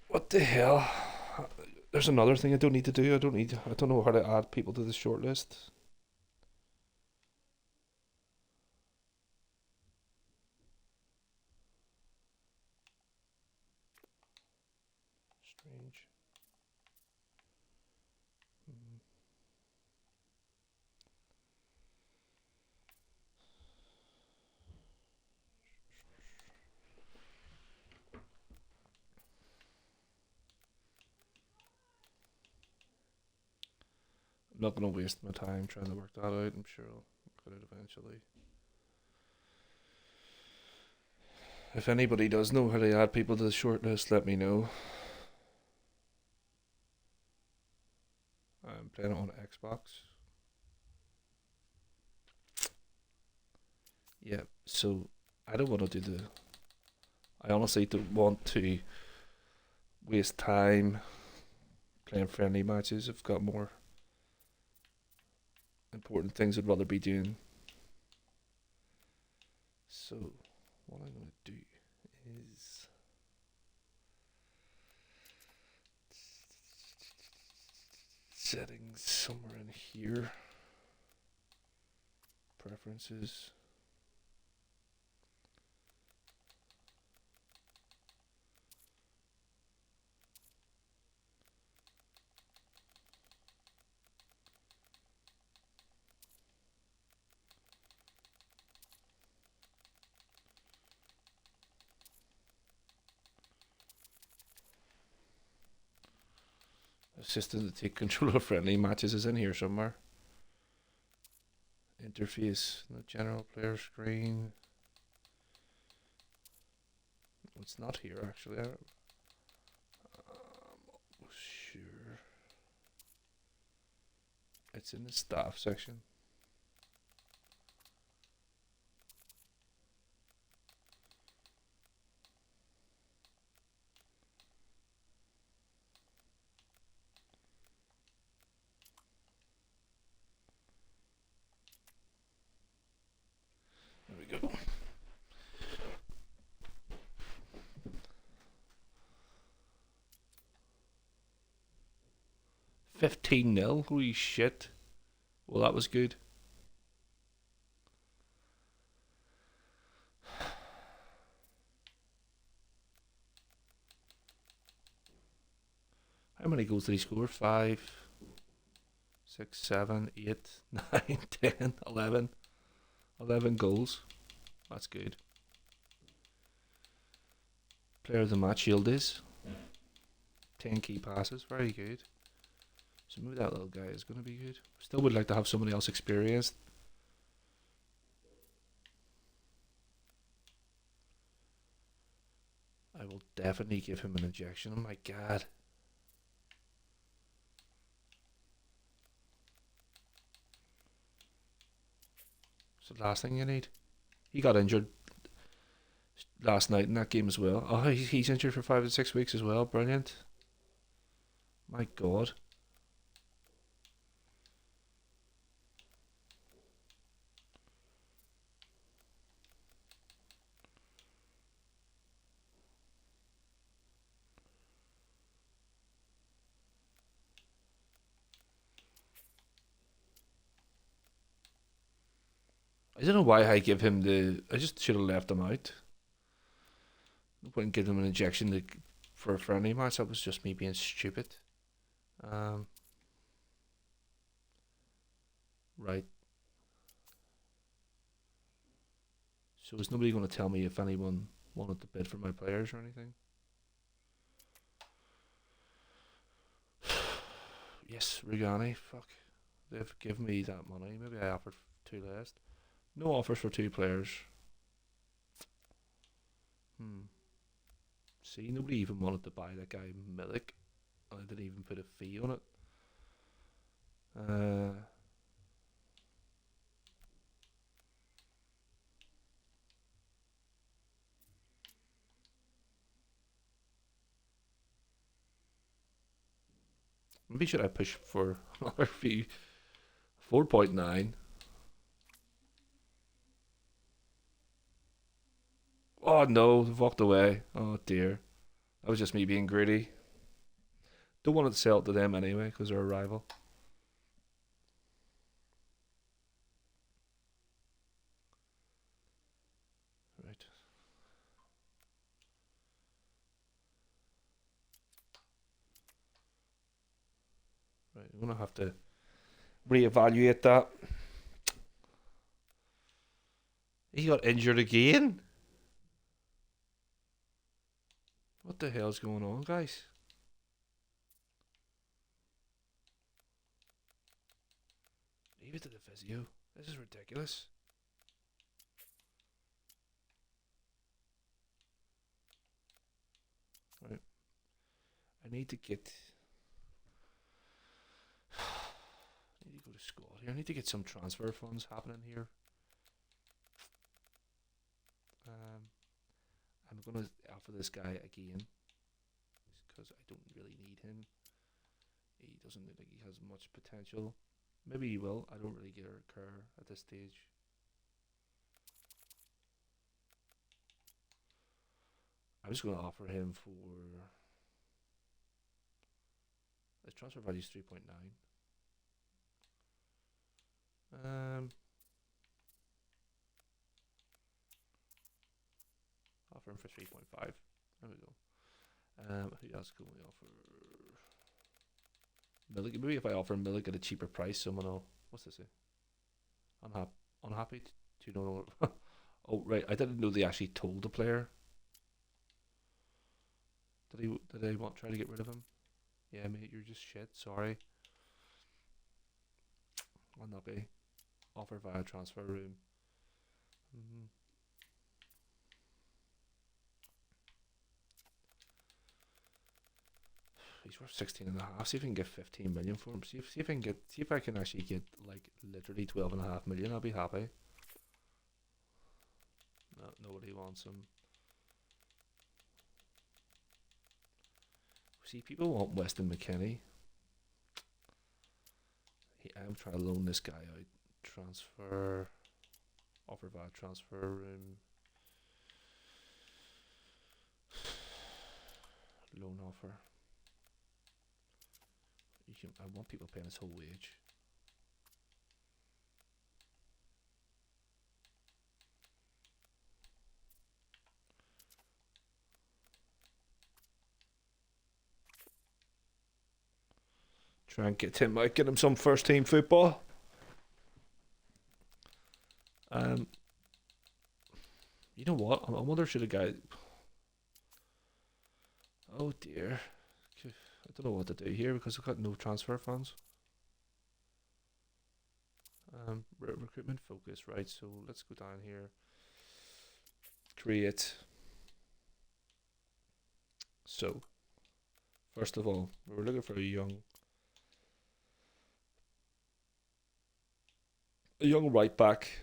What the hell? There's another thing I don't need to do. I don't know how to add people to the short list. Strange. Hmm. I'm not gonna waste my time trying to work that out. I'm sure I'll work it out eventually. If anybody does know how to add people to the short list, let me know. I'm playing it on Xbox. Yeah, so I don't want to do the I honestly don't want to waste time playing friendly matches. I've got more important things I'd rather be doing. So, what I'm going to do is settings somewhere in here. Preferences. Assistant to take control of friendly matches is in here somewhere. Interface, the general player screen. It's not here actually. I'm sure it's in the staff section. There we go. 15-0. Holy shit. Well, that was good. How many goals did he score? 5, 6, 7, 8, 9, 10, 11. 11 goals. That's good. Player of the match, Yildiz. 10 key passes. Very good. So maybe that little guy is going to be good. Still would like to have somebody else experienced. I will definitely give him an injection. Oh my god. It's the last thing you need. He got injured last night in that game as well. Oh, he's injured for 5 to 6 weeks as well. Brilliant. My god. I don't know why I give him the. I just should have left him out. No point in giving him an injection for a friendly match. That was just me being stupid. Right. So is nobody going to tell me if anyone wanted to bid for my players or anything? Yes, Rugani. Fuck. They've given me that money. Maybe I offered too less. No offers for 2 players. See, nobody even wanted to buy that guy Milik. And I didn't even put a fee on it. Maybe should I push for another fee? 4.9. Oh no, they've walked away. Oh dear. That was just me being greedy. Don't want to sell it to them anyway because they're a rival. Right. Right, I'm gonna have to reevaluate that. He got injured again. What the hell's going on, guys? Leave it to the physio. This is ridiculous. Right. I need to get. I need to go to squad here. I need to get some transfer funds happening here. I'm gonna offer this guy again because I don't really need him. He doesn't look like he has much potential. Maybe he will. I don't really care at this stage. I'm just going to offer him for his transfer value is 3.9. Offer him for 3.5. There we go. Who else can we offer? Milik. Maybe if I offer Milik at a cheaper price, someone will. What's this? Unhappy to know. Oh right, I didn't know they actually told the player. Did they want try to get rid of him? Yeah, mate, you're just shit. Sorry. Unhappy. Offer via transfer room. Mm-hmm. He's worth 16 and a half. See if I can get 15 million for him. See if I can get. See if I can actually get like literally 12.5 million. I'll be happy. No, nobody wants him. See, people want Weston McKennie. I'm trying to loan this guy out. Transfer. Offer via transfer room. Loan offer. I want people paying his whole wage. Try and get him out, get him some first team football. You know what? I wonder should a guy. Oh dear, I don't know what to do here because I've got no transfer funds. Recruitment focus, right? So let's go down here. Create. So, first of all, we're looking for a young right back.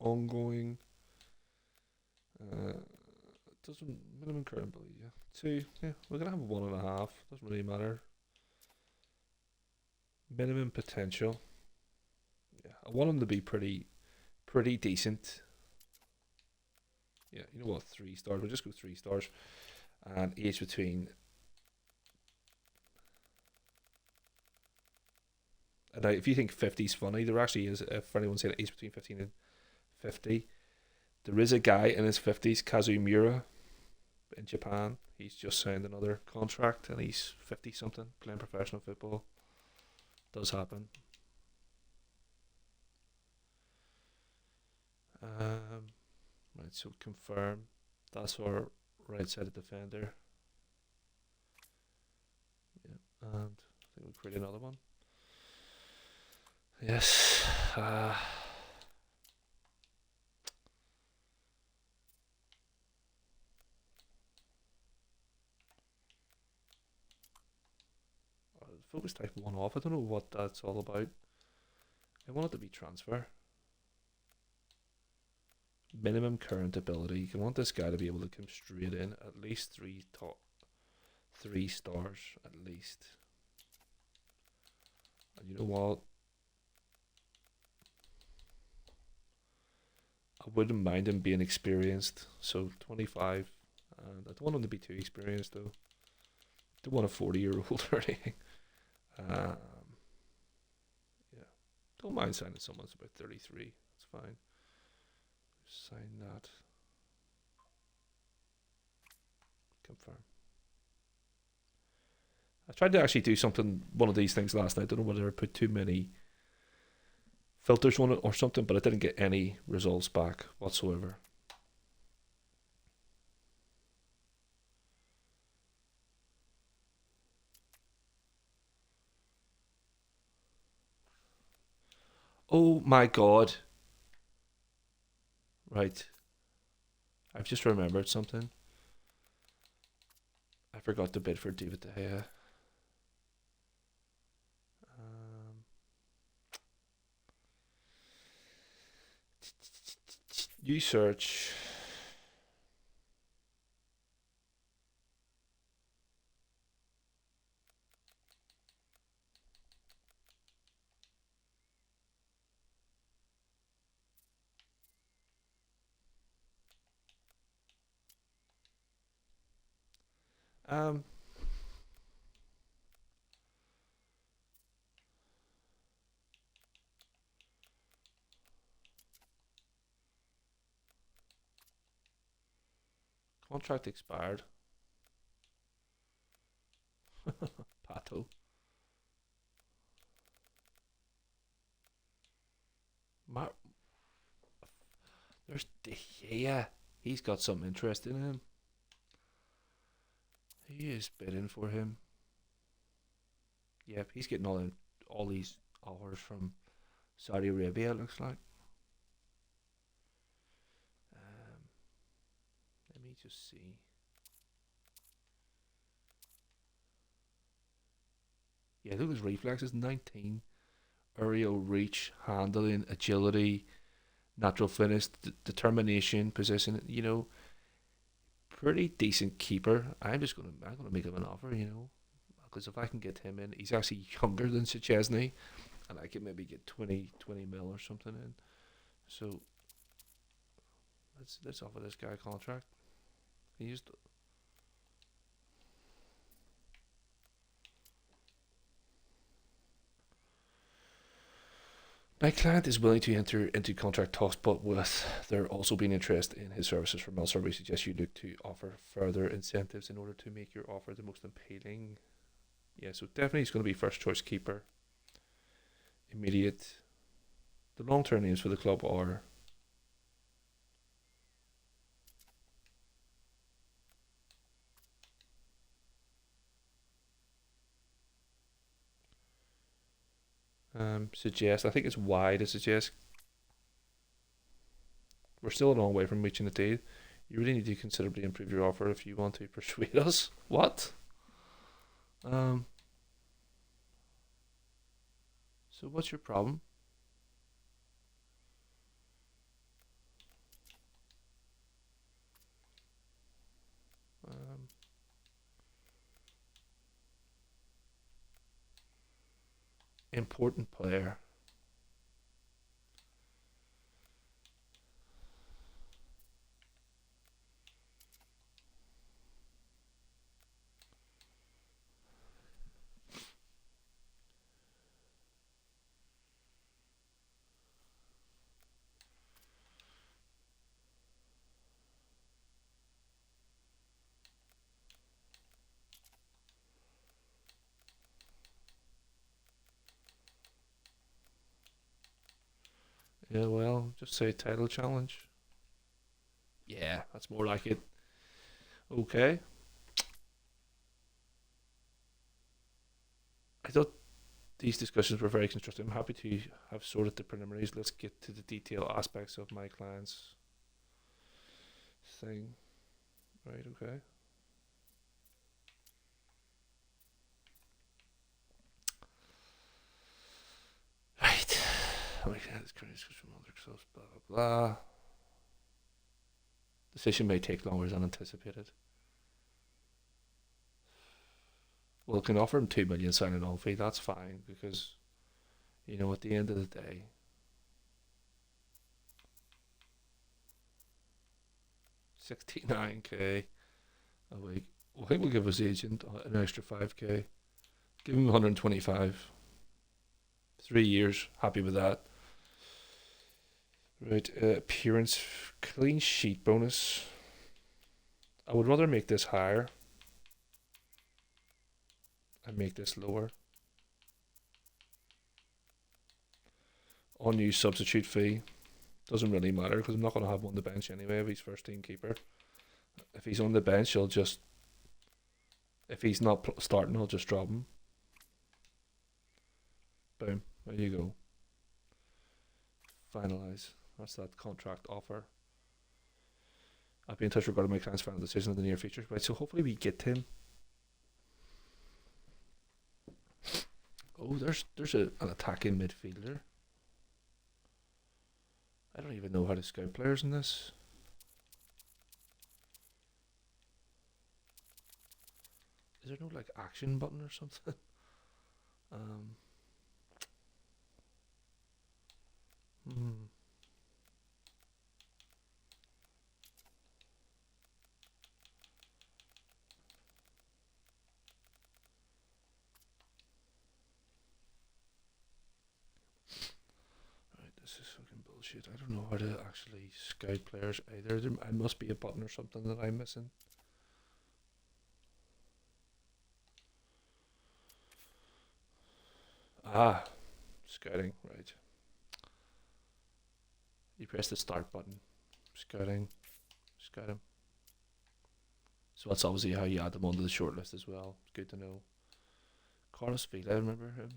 Ongoing. Doesn't minimum current ability. Yeah, 2. Yeah, we're gonna have 1.5. Doesn't really matter. Minimum potential. Yeah, I want him to be pretty decent. Yeah, you know what? 3 stars. We'll just go 3 stars. And age between. And now, if you think 50 is funny, there actually is. For anyone saying age between 15 and 50, there is a guy in his 50s, Kazumura, in Japan. He's just signed another contract, and he's 50 something, playing professional football. Does happen. Right, so confirm. That's our right-sided defender. Yeah, and I think we create another one. Yes. Focus type 1 off. I don't know what that's all about. I want it to be transfer. Minimum current ability. You can want this guy to be able to come straight in. At least 3 stars. At least. And you know what? I wouldn't mind him being experienced. So 25. And I don't want him to be too experienced though. I don't want a 40-year-old or anything. Yeah. Don't mind signing someone that's about 33. That's fine. Sign that. Confirm. I tried to actually do one of these things last night. I don't know whether I put too many filters on it or something, but I didn't get any results back whatsoever. Oh my god. Right. I've just remembered something. I forgot to bid for David De Gea. You search. Um, Contract expired. Pato. Mar- There's De Gea. He's got some interest in him. He is bidding for him. Yep, he's getting all these offers from Saudi Arabia. It looks like. Um, Let me just see. Yeah, look at his reflexes. 19 aerial reach, handling, agility, natural finish, determination, position. Pretty decent keeper. I'm gonna make him an offer. Because if I can get him in, he's actually younger than Szczesny, and I can maybe get 20 mil or something in. So let's offer this guy a contract. He used My client is willing to enter into contract talks, but with there also being interest in his services from elsewhere, we suggest you look to offer further incentives in order to make your offer the most appealing. Yeah, so definitely he's going to be first choice keeper. Immediate. The long term names for the club are suggest. I think it's Y to suggest. We're still a long way from reaching a deal. You really need to considerably improve your offer if you want to persuade us. What? Um. So what's your problem? Um. Important player. Yeah, well, just say title challenge. Yeah, that's more like it. Okay. I thought these discussions were very constructive. I'm happy to have sorted the preliminaries. Let's get to the detailed aspects of my client's thing. Right, okay. Right. Oh, yeah, this current discussion from other clubs, blah, blah, blah. Decision may take longer than anticipated. Well, can offer him 2 million signing on fee. That's fine because, at the end of the day, 69k a week. Well, I think we'll give his agent an extra 5k. Give him 125. 3 years. Happy with that. Right. Appearance clean sheet bonus. I would rather make this higher and make this lower. Unused substitute fee. Doesn't really matter because I'm not going to have him on the bench anyway if he's first team keeper. If he's on the bench, he'll just. If he's not starting, I'll just drop him. Boom. There you go. Finalize. That's that contract offer. I'll be in touch regarding my client's final decision in the near future. Right, so hopefully we get him. Oh, there's an attacking midfielder. I don't even know how to scout players in this. Is there no like action button or something? um. Hmm. Right, this is fucking bullshit. I don't know how to actually scout players either. I must be a button or something that I'm missing. Ah, scouting, right. You press the start button. Scouting. Scouting. So that's obviously how you add them onto the shortlist as well. It's good to know. Carlos Vila, I remember him.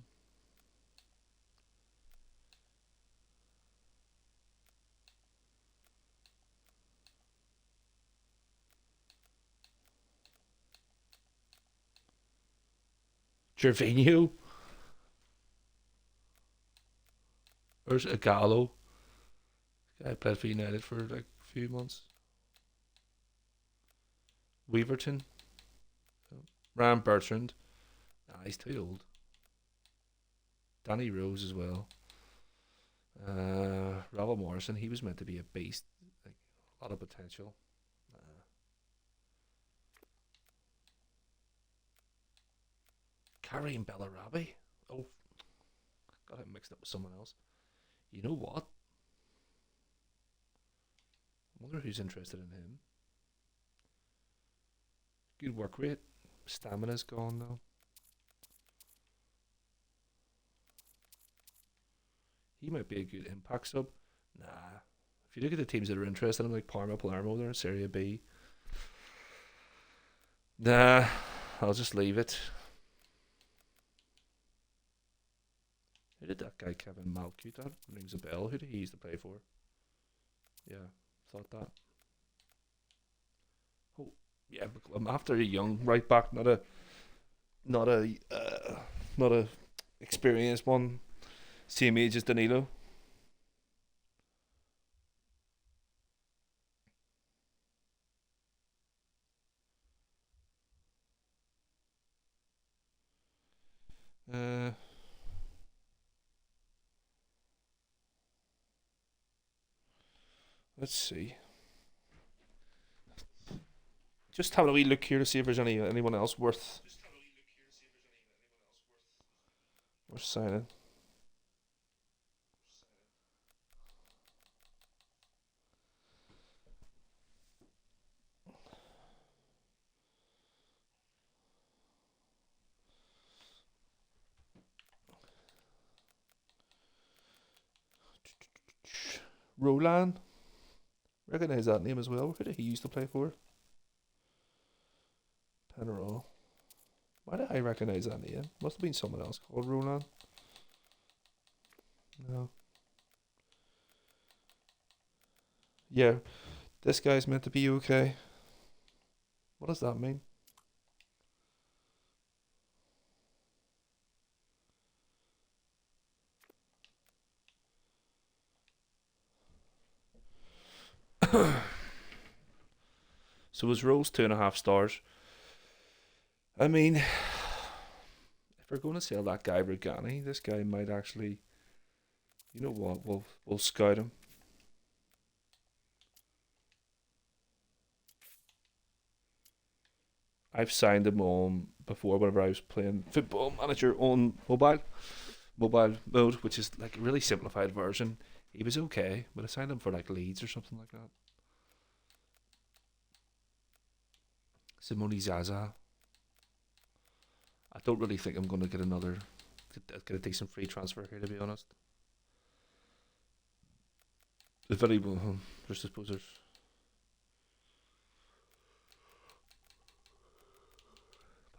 Gervinho. There's a Gallo. Guy played for United for like a few months. Weaverton. Ryan Bertrand. Nah, he's too old. Danny Rose as well. Ravel Morrison. He was meant to be a beast. Like a lot of potential. Karim Bellarabi. Oh, got him mixed up with someone else. You know what? I wonder who's interested in him. Good work rate. Stamina's gone though. He might be a good impact sub. Nah. If you look at the teams that are interested in, like Parma, Palermo, they're in Serie B. Nah, I'll just leave it. Who did that guy Kevin Malcute? That rings a bell. Who did he used to play for? Yeah, thought that. Oh, yeah. I'm after a young right back, not a, not a experienced one. Same age as Danilo. Uh, let's see. Just having a wee look here to see if there's anyone else worth signing. Roland, recognize that name as well. Who did he used to play for? Penarol. Why did I recognize that name? Must have been someone else called Roland. No. Yeah, this guy's meant to be okay. What does that mean? So his role's 2.5 stars. I mean, if we're going to sell that guy Regani, this guy might actually. You know what? We'll scout him. I've signed him on before whenever I was playing Football Manager on mobile mode, which is like a really simplified version. He was okay, but I signed him for like Leeds or something like that. Simone Zaza. I don't really think I'm going to get a decent free transfer here, to be honest. The very well, just I suppose there's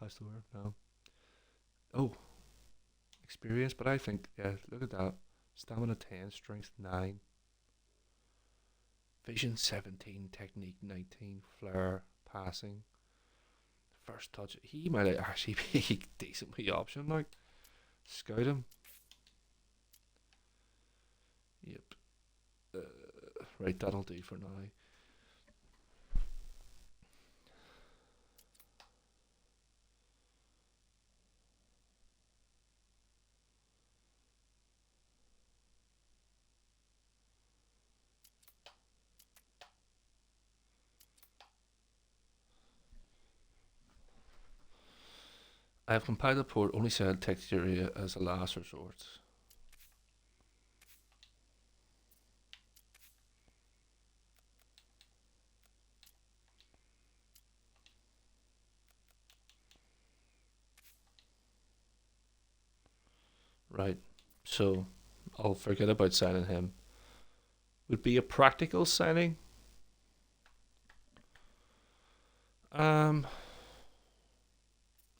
passed over now. Oh, experience, but I think yeah, look at that. Stamina 10, strength 9, vision 17, technique 19, flair, passing, first touch. He might actually be a decent wee option. Like scout him. Yep. Right, that'll do for now. I have compiled a report only said text area as a last resort. Right. So I'll forget about signing him. Would be a practical signing. Um,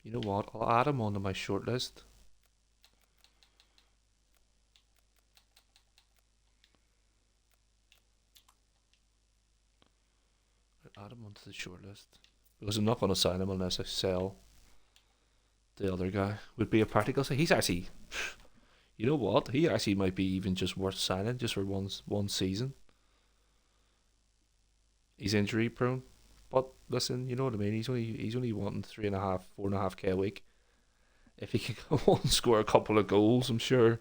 you know what? I'll add him onto my short list. I'll add him onto the short list because I'm not going to sign him unless I sell the other guy. Would be a practical signing. He's actually, you know what? He actually might be even just worth signing just for one season. He's injury prone, but listen, you know what I mean. He's only wanting 3.5, 4.5k a week. If he can come on and score a couple of goals, I'm sure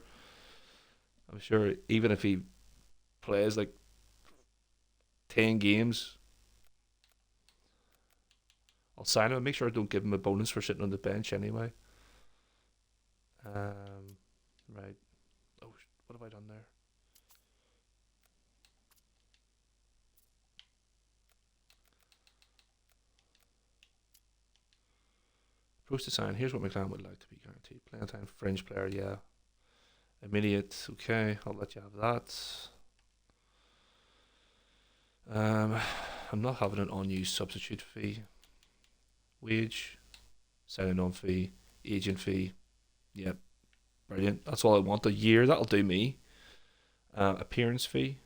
even if he plays like 10 games, I'll sign him and make sure I don't give him a bonus for sitting on the bench anyway. Right. Oh, what have I done there? Post to sign. Here's what my client would like to be guaranteed. Playing time, fringe player, yeah. Immediate, okay. I'll let you have that. I'm not having an unused substitute fee. Wage, signing on fee, agent fee. Yep, brilliant. That's all I want. A year, that'll do me. Appearance fee.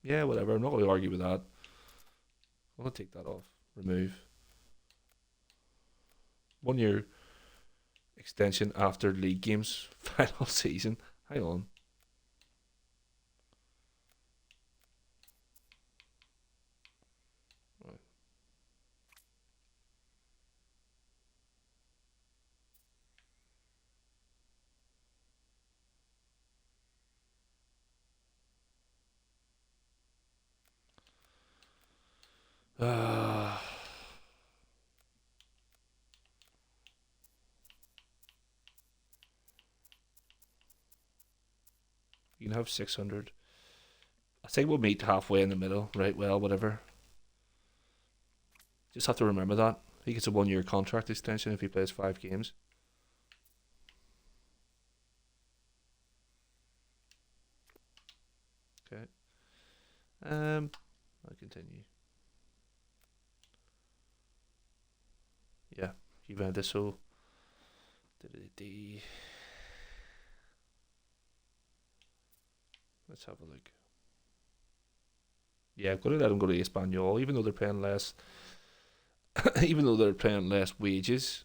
Yeah, whatever. I'm not going to argue with that. I'm going to take that off. Remove. 1 year extension after league games final season. Hang on. Uh, you can have 600. I think we'll meet halfway in the middle. Right, well, whatever. Just have to remember that. He gets a 1 year contract extension if he plays 5 games. Okay. I'll continue. Yeah, Juventus. So, let's have a look. Yeah, I'm gonna let him go to Espanyol, even though they're paying less. Even though they're paying less wages,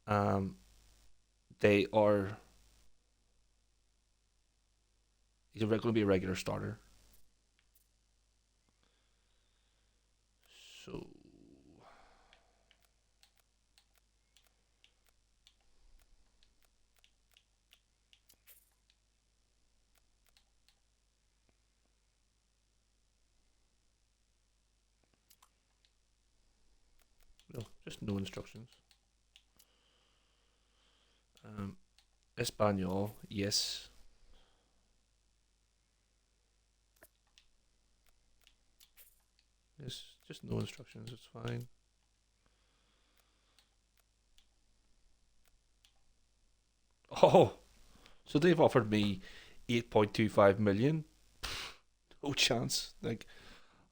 um, they are. He's going to be a regular starter. So no, just no instructions. Espanol, yes. Yes, just no instructions. It's fine. Oh, so they've offered me 8.25 million. No chance. Like,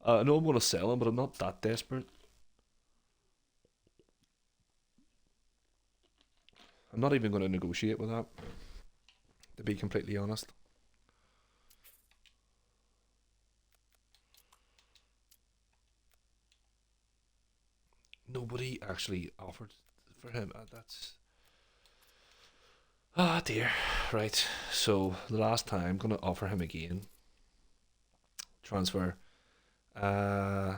I know I'm going to sell him, but I'm not that desperate. I'm not even going to negotiate with that, to be completely honest. Nobody actually offered for him. That's Ah, dear. Right. So the last time I'm gonna offer him again transfer. Uh,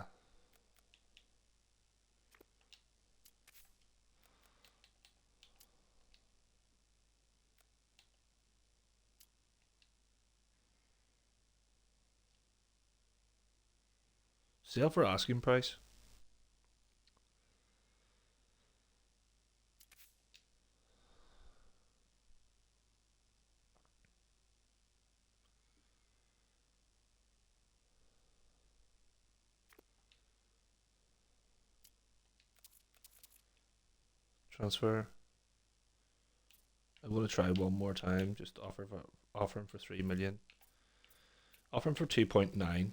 Sale for asking price. Transfer. I'm gonna try one more time. Just offer him for 3 million. Offer him for 2.9.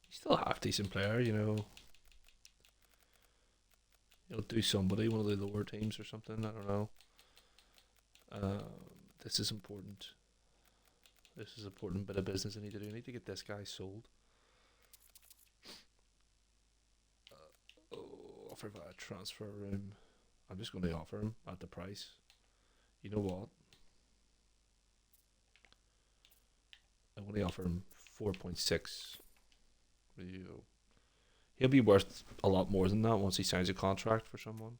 He's still a half decent player, you know. He'll do somebody, one of the lower teams or something. I don't know. This is important. This is an important bit of business I need to do. I need to get this guy sold. Offer via transfer room. I'm just going to offer him at the price. You know what? I'm going to offer him 4.6. He'll be worth a lot more than that once he signs a contract for someone.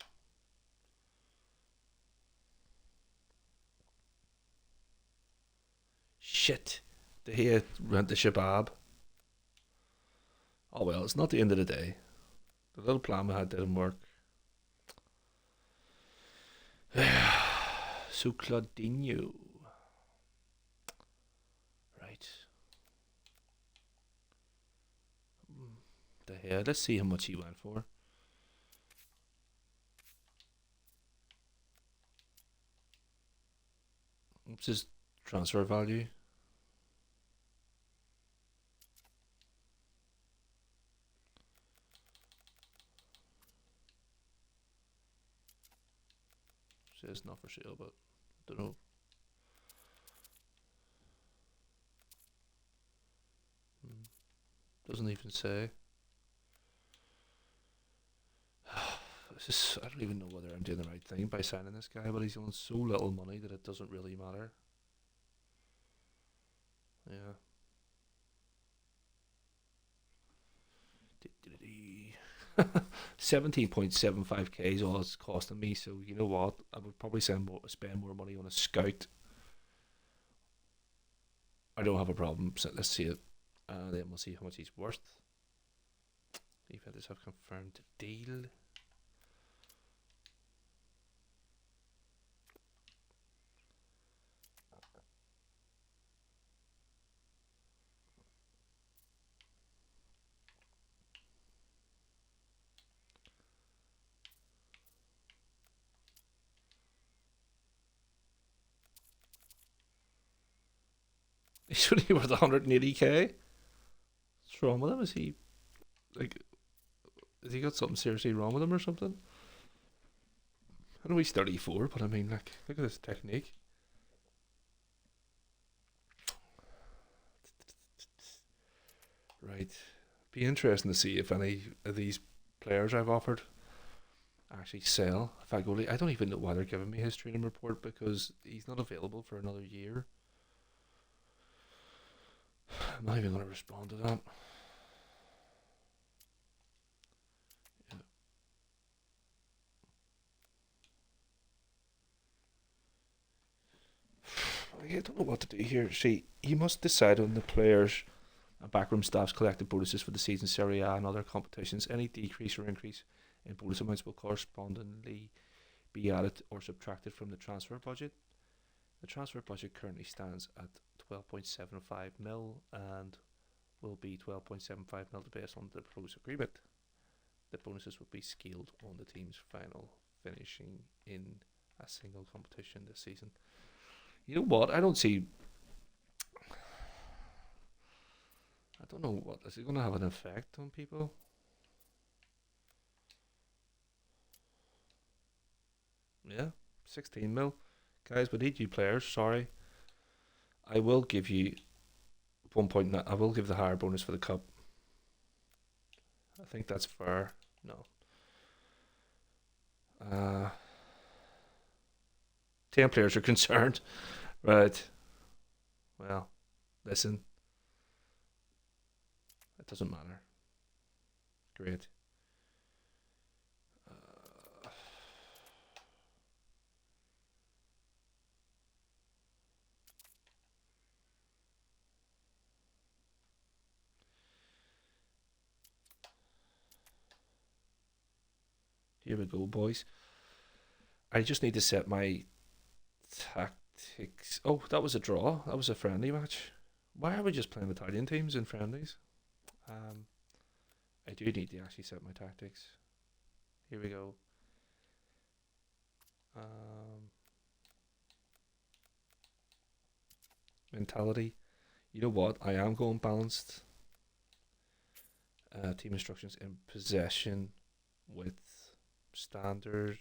Shit. Did he rent the Shabab? Oh well, it's not the end of the day. The little plan we had didn't work. So Claudinho. Right. The hell? Let's see how much he went for. What's his transfer value? Says not for sale, but don't know. Doesn't even say. I don't even know whether I'm doing the right thing by signing this guy, but he's on so little money that it doesn't really matter. Yeah. 17.75k is all it's costing me. So you know what? I would probably spend more money on a scout. I don't have a problem. So let's see it, and then we'll see how much he's worth. Juventus have confirmed the deal. He's only worth 180k. What's wrong with him? Is he like? Has he got something seriously wrong with him or something? I know he's 34, but I mean, like, look at his technique. Right. Be interesting to see if any of these players I've offered actually sell. If I go, I don't even know why they're giving me his training report because he's not available for another year. I'm not even going to respond to that. I don't know what to do here. See, you must decide on the players and backroom staff's collected bonuses for the season, Serie A and other competitions. Any decrease or increase in bonus amounts will correspondingly be added or subtracted from the transfer budget. The transfer budget currently stands at 12.75 mil and will be 12.75 mil based on the proposed agreement. The bonuses will be scaled on the team's final finishing in a single competition this season. You know what? I don't see. I don't know what is it going to have an effect on people. Yeah, 16 mil, guys. We need you players. Sorry, I will give you 1.9. I will give the higher bonus for the cup. I think that's fair. No, Uh, 10 players are concerned. Right. Well, listen, it doesn't matter. Great. Uh, Here we go, boys. I just need to set my tactics. Oh, that was a draw. That was a friendly match. Why are we just playing Italian teams in friendlies? Um, I do need to actually set my tactics. Here we go. Um, Mentality. You know what? I am going balanced. Team instructions in possession with standards.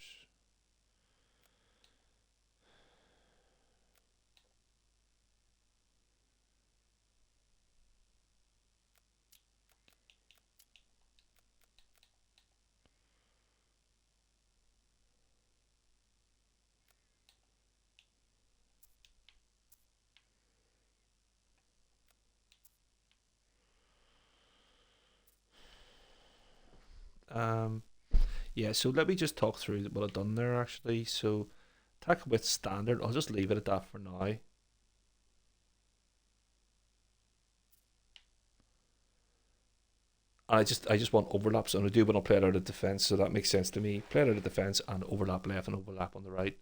Um, yeah, so let me just talk through what I've done there actually. So, attack with standard, I'll just leave it at that for now. I just want overlaps, and I do want to play it out of defense, so that makes sense to me. Play it out of defense and overlap left and overlap on the right.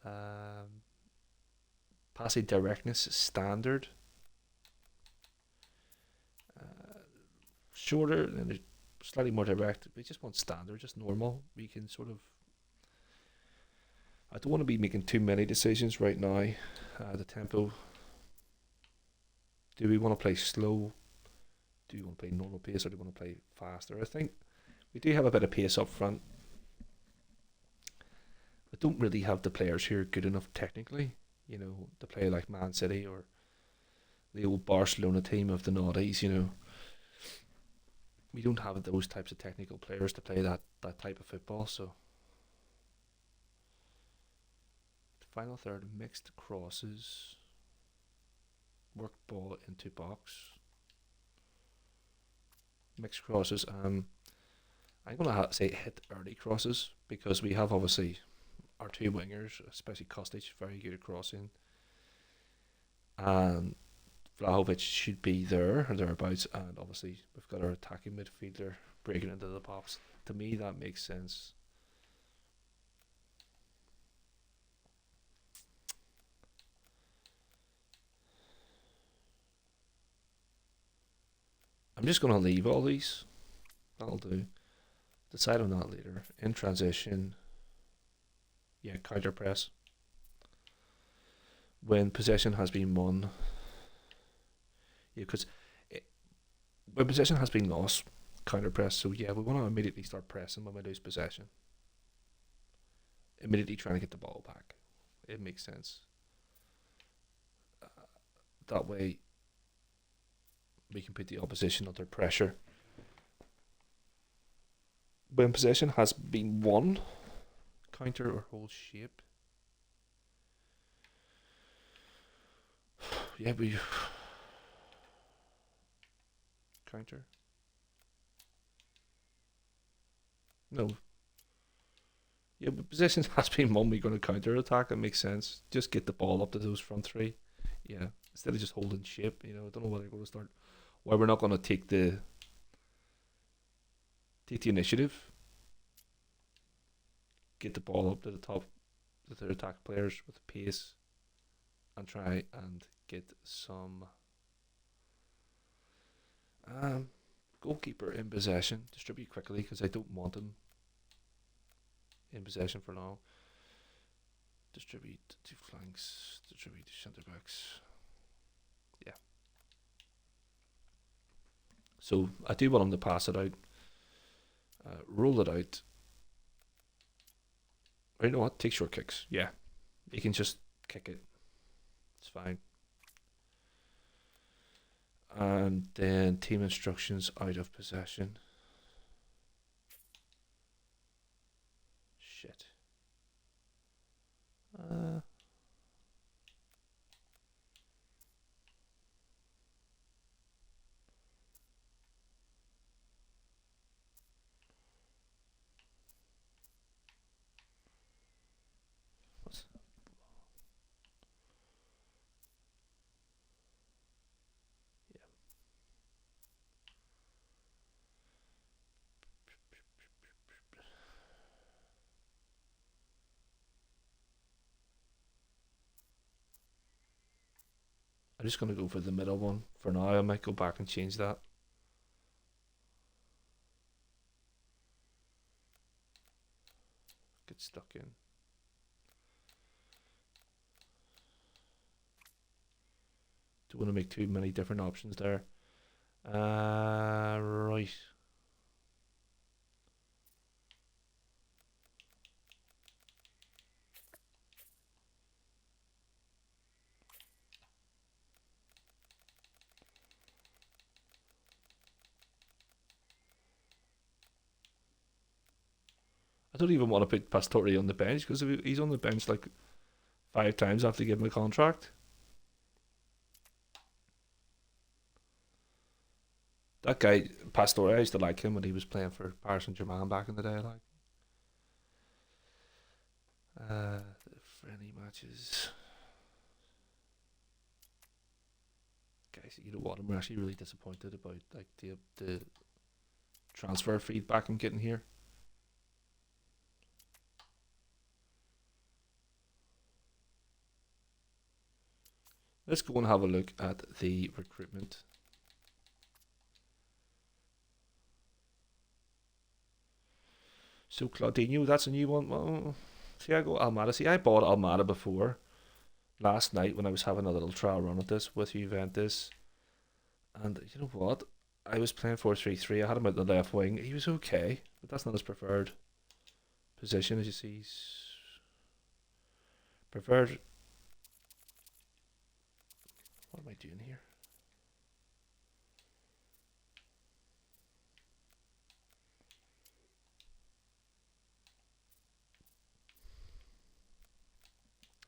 Um, Passing directness standard, uh, shorter and slightly more direct. We just want standard, just normal. We can sort of. I don't want to be making too many decisions right now. The tempo. Do we want to play slow? Do you want to play normal pace, or do you want to play faster? I think we do have a bit of pace up front. I don't really have the players here good enough technically, to play like Man City or the old Barcelona team of the noughties. We don't have those types of technical players to play that type of football. So, the final third, mixed crosses, work ball into box, mixed crosses. I'm gonna say hit early crosses because we have obviously our two wingers, especially Kostic, very good at crossing, and Vlahovic should be there or thereabouts, and obviously we've got our attacking midfielder breaking into the box. To me, that makes sense. I'm just going to leave all these. That'll do. Decide on that later. In transition, yeah, counter press. When possession has been won, yeah, because when possession has been lost, counter press. So yeah, we want to immediately start pressing when we lose possession. Immediately trying to get the ball back. It makes sense. Uh, that way, we can put the opposition under pressure. When possession has been won, counter or hold shape. Yeah, we counter. No. Yeah, but possession has been won. We're going to counter attack. It makes sense. Just get the ball up to those front three. Yeah, instead of just holding shape. I don't know whether they're going to start. Why we're not going to take the initiative. Get the ball up to the top with their attack players with pace, and try and get some goalkeeper in possession. Distribute quickly because I don't want him in possession for long. Distribute to flanks. Distribute to centre backs. Yeah. So I do want him to pass it out. Roll it out. Or you know what? Take short kicks. Yeah. You can just kick it. It's fine. And then team instructions out of possession. Uh, what's, yeah. I'm just gonna go for the middle one for now. I might go back and change that. Get stuck in. Don't want to make too many different options there. Right. I don't even want to put Pastore on the bench because he's on the bench like 5 times after giving him a contract. That guy Pastore, I used to like him when he was playing for Paris Saint-Germain back in the day. Like, the friendly matches. Guys, you know what? I'm actually really disappointed about like the transfer feedback I'm getting here. Let's go and have a look at the recruitment. So Claudinho, that's a new one. Well, see, I go Almada. See, I bought Almada before last night when I was having a little trial run at this with Juventus. And you know what? I was playing 4-3-3. I had him at the left wing. He was okay, but that's not his preferred position, as you see. He's preferred. What am I doing here?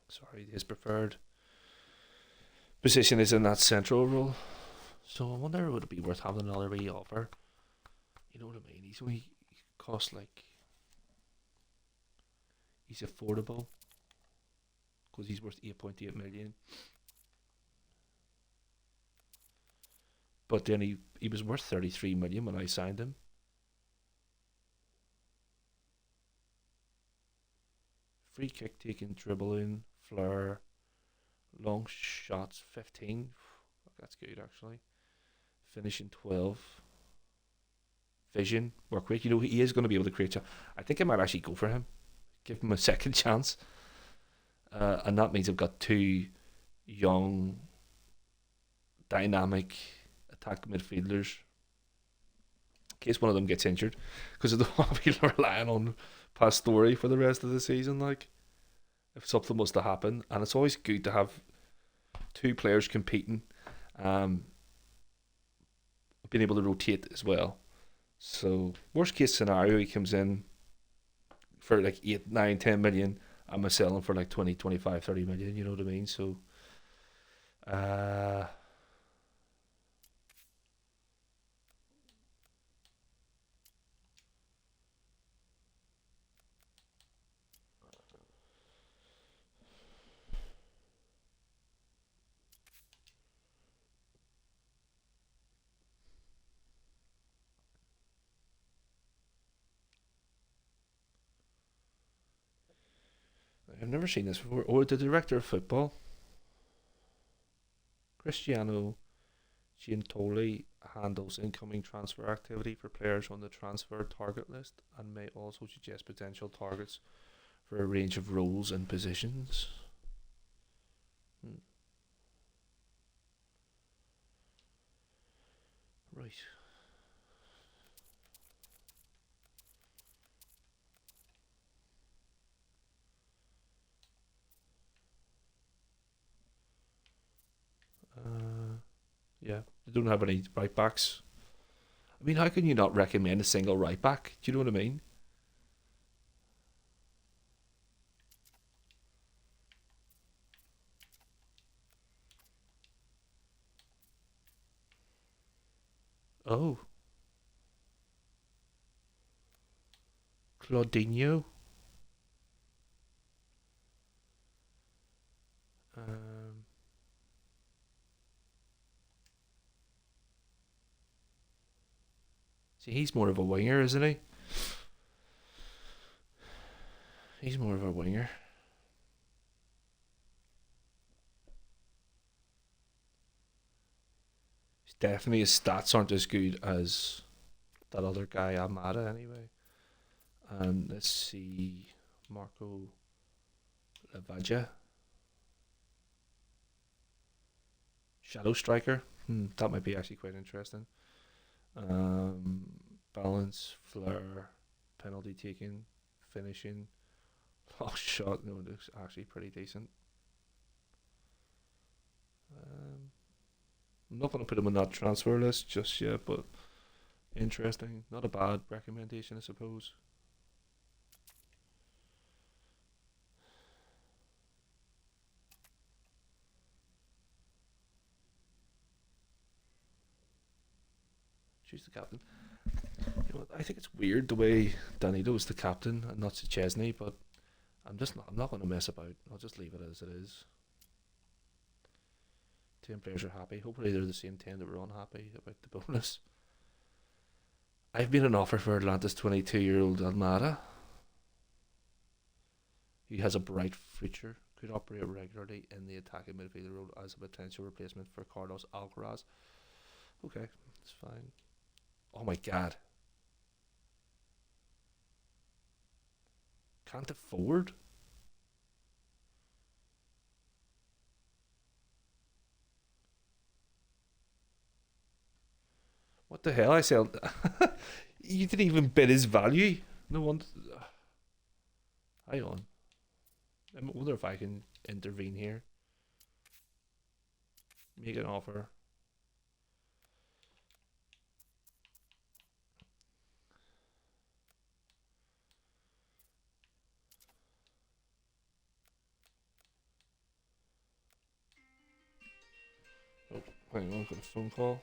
Sorry, his preferred position is in that central role. So I wonder would it be worth having another wee offer? You know what I mean? He's only cost like he's affordable because he's worth 8.8 million. But then he was worth 33 million when I signed him. Free kick taking, dribbling, flair, long shots 15. That's good actually. Finishing 12. Vision, work rate. You know, he is going to be able to create. I think I might actually go for him. Give him a second chance. And that means I've got two young, dynamic attack midfielders. In case one of them gets injured. Because I don't want to be relying on Pastore for the rest of the season. Like, if something was to happen. And it's always good to have two players competing. Being able to rotate as well. So, worst case scenario, he comes in for like 8, 9, 10 million. I'm selling for like 20, 25, 30 million. You know what I mean? So, uh, I've never seen this before. Or the director of football, Cristiano Giantoli, handles incoming transfer activity for players on the transfer target list and may also suggest potential targets for a range of roles and positions. Hmm. Right. Yeah, they don't have any right backs. I mean, how can you not recommend a single right back? Do you know what I mean? Oh, Claudinho. Um, See, he's more of a winger, isn't he? He's more of a winger. Definitely his stats aren't as good as that other guy, Amada, anyway. And let's see, Marco Lavagia, Shadow Striker. That might be actually quite interesting. Um, Balance, flair, penalty taking, finishing. Oh, shot. No, it looks actually pretty decent. Um, I'm not going to put him on that transfer list just yet, but interesting. Not a bad recommendation, I suppose. Choose the captain. You know what, I think it's weird the way Danilo is the captain and not Chesney, but I'm not going to mess about. I'll just leave it as it is. 10 players are happy. Hopefully they're the same 10 that were unhappy about the bonus. I've made an offer for Atlanta's 22-year-old Almada. He has a bright future. Could operate regularly in the attacking midfielder role as a potential replacement for Carlos Alcaraz. Okay, that's fine. Oh my god, can't afford. What the hell? I said you didn't even bid his value. No one. Hang on. I wonder if I can intervene here. Make an offer. Oh, hang on. I've got a phone call.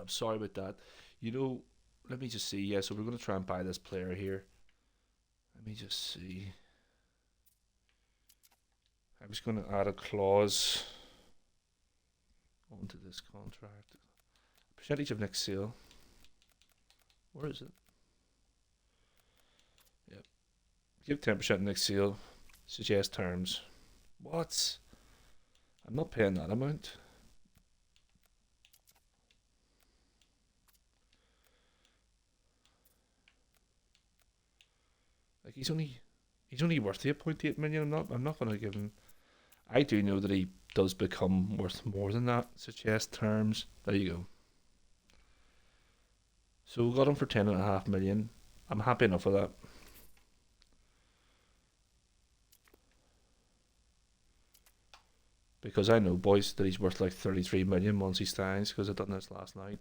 I'm sorry about that. You know, let me just see. Yeah, so we're going to try and buy this player here. Let me just see. I was going to add a clause onto this contract. Percentage of next sale. Where is it? Yep. Give 10% next sale. Suggest terms. What? I'm not paying that amount. Like he's only worth 8.8 million. I'm not gonna give him. I do know that he does become worth more than that. Suggest terms. There you go. So we got him for 10.5 million. I'm happy enough with that. Because I know, boys, that he's worth like 33 million once he signs, because I done this last night.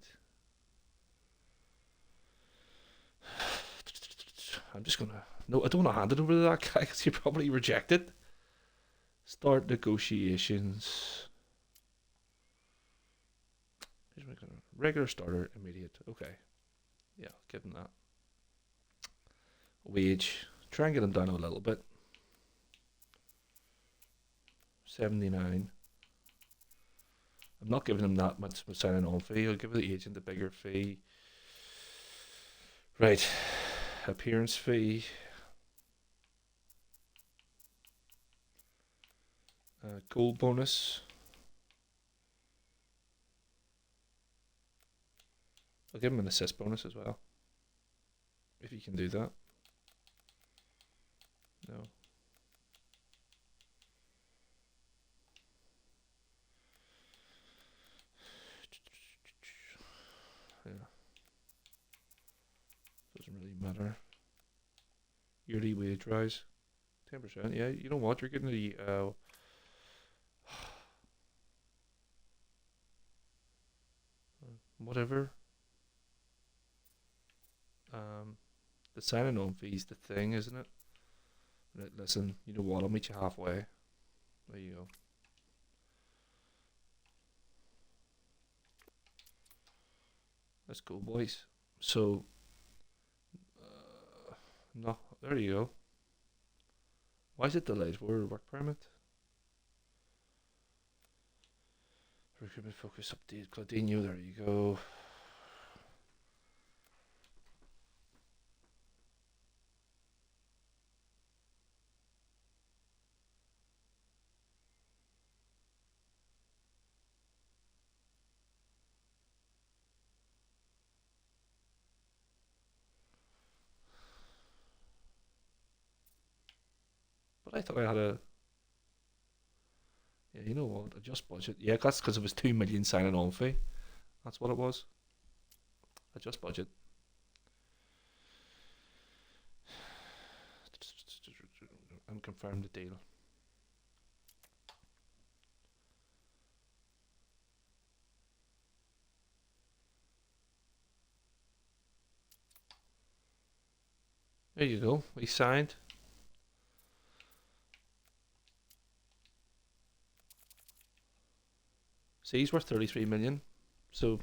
I'm just gonna. No, I don't want to hand it over to that guy because he probably reject it. Start negotiations. Regular starter, immediate. Okay. Yeah, give him that. Wage. Try and get him down a little bit. 79. I'm not giving him that much signing on fee. I'll give the agent a bigger fee. Right. Appearance fee. Goal bonus. I'll give him an assist bonus as well. If you can do that. No. Yeah. Doesn't really matter. Yearly wage rise. 10%. Yeah, you know what? You're getting the whatever. The signing on fee's the thing, isn't it? Right, listen, you know what? I'll meet you halfway. There you go. Let's go, boys. So, no, there you go. Why is it delayed? For work permit? Recruitment focus update. Claudinho, there you go. But I thought I had a. Yeah, you know what? Adjust budget. Yeah, that's because it was 2 million signing on fee. That's what it was. Adjust budget. And confirm the deal. There you go. We signed. See, he's worth 33 million. So,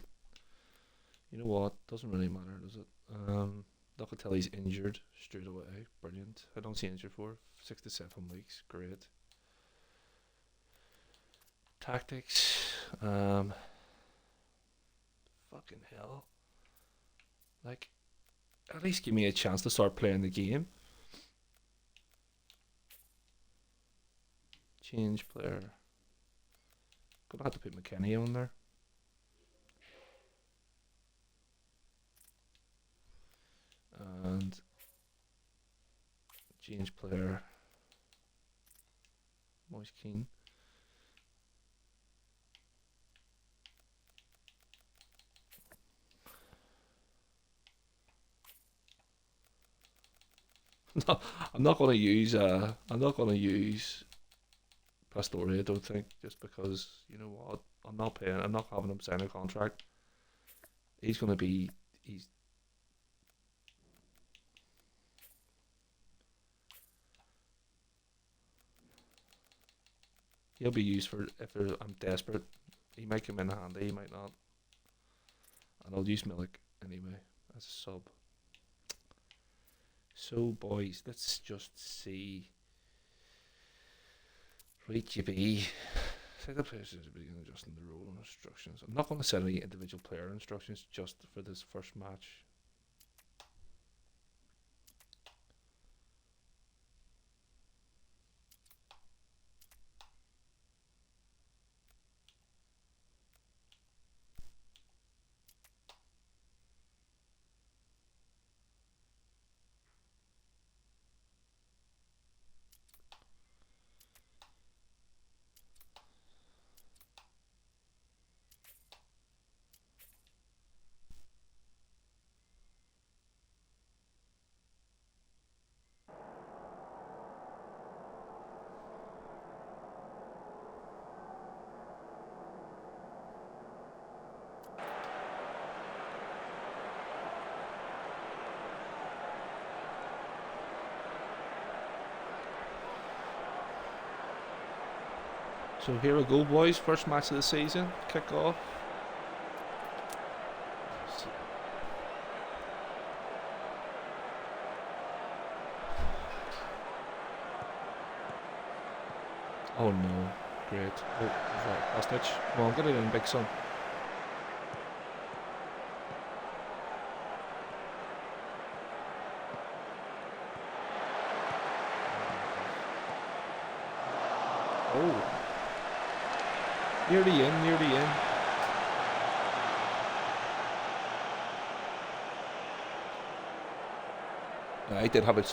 you know what? Doesn't really matter, does it? Locatelli's injured straight away. Brilliant. I don't see injured for 6 to 7 weeks. Great. Tactics. Fucking hell. Like, at least give me a chance to start playing the game. Change player. Gonna have to put McKennie on there. And change player. Moise Keane. No, I'm not gonna use Pastore, I don't think, just because you know what, I'm not having him sign a contract. He's gonna be he'll be used for if I'm desperate. He might come in handy, he might not. And I'll use Milik anyway as a sub. So, boys, let's just see. Rate GB. Set the players to begin adjusting the role and instructions. I'm not going to set any individual player instructions just for this first match. So here we go, boys. First match of the season. Kick off. Oh no. Great. Oh, last ditch. Come on, get it in, big son. Oh. Nearly in, nearly in. I did have it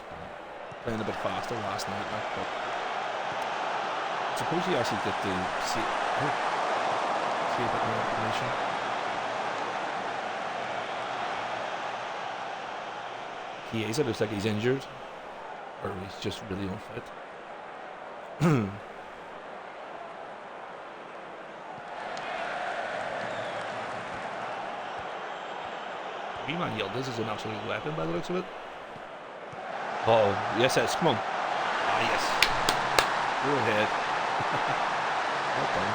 playing a bit faster last night, but I suppose you actually get to see a bit more information. Chiesa looks like he's injured, or he's just really unfit. Man, this is an absolute weapon by the looks of it. Oh, yes, come on. Ah, yes. Go ahead. Well done.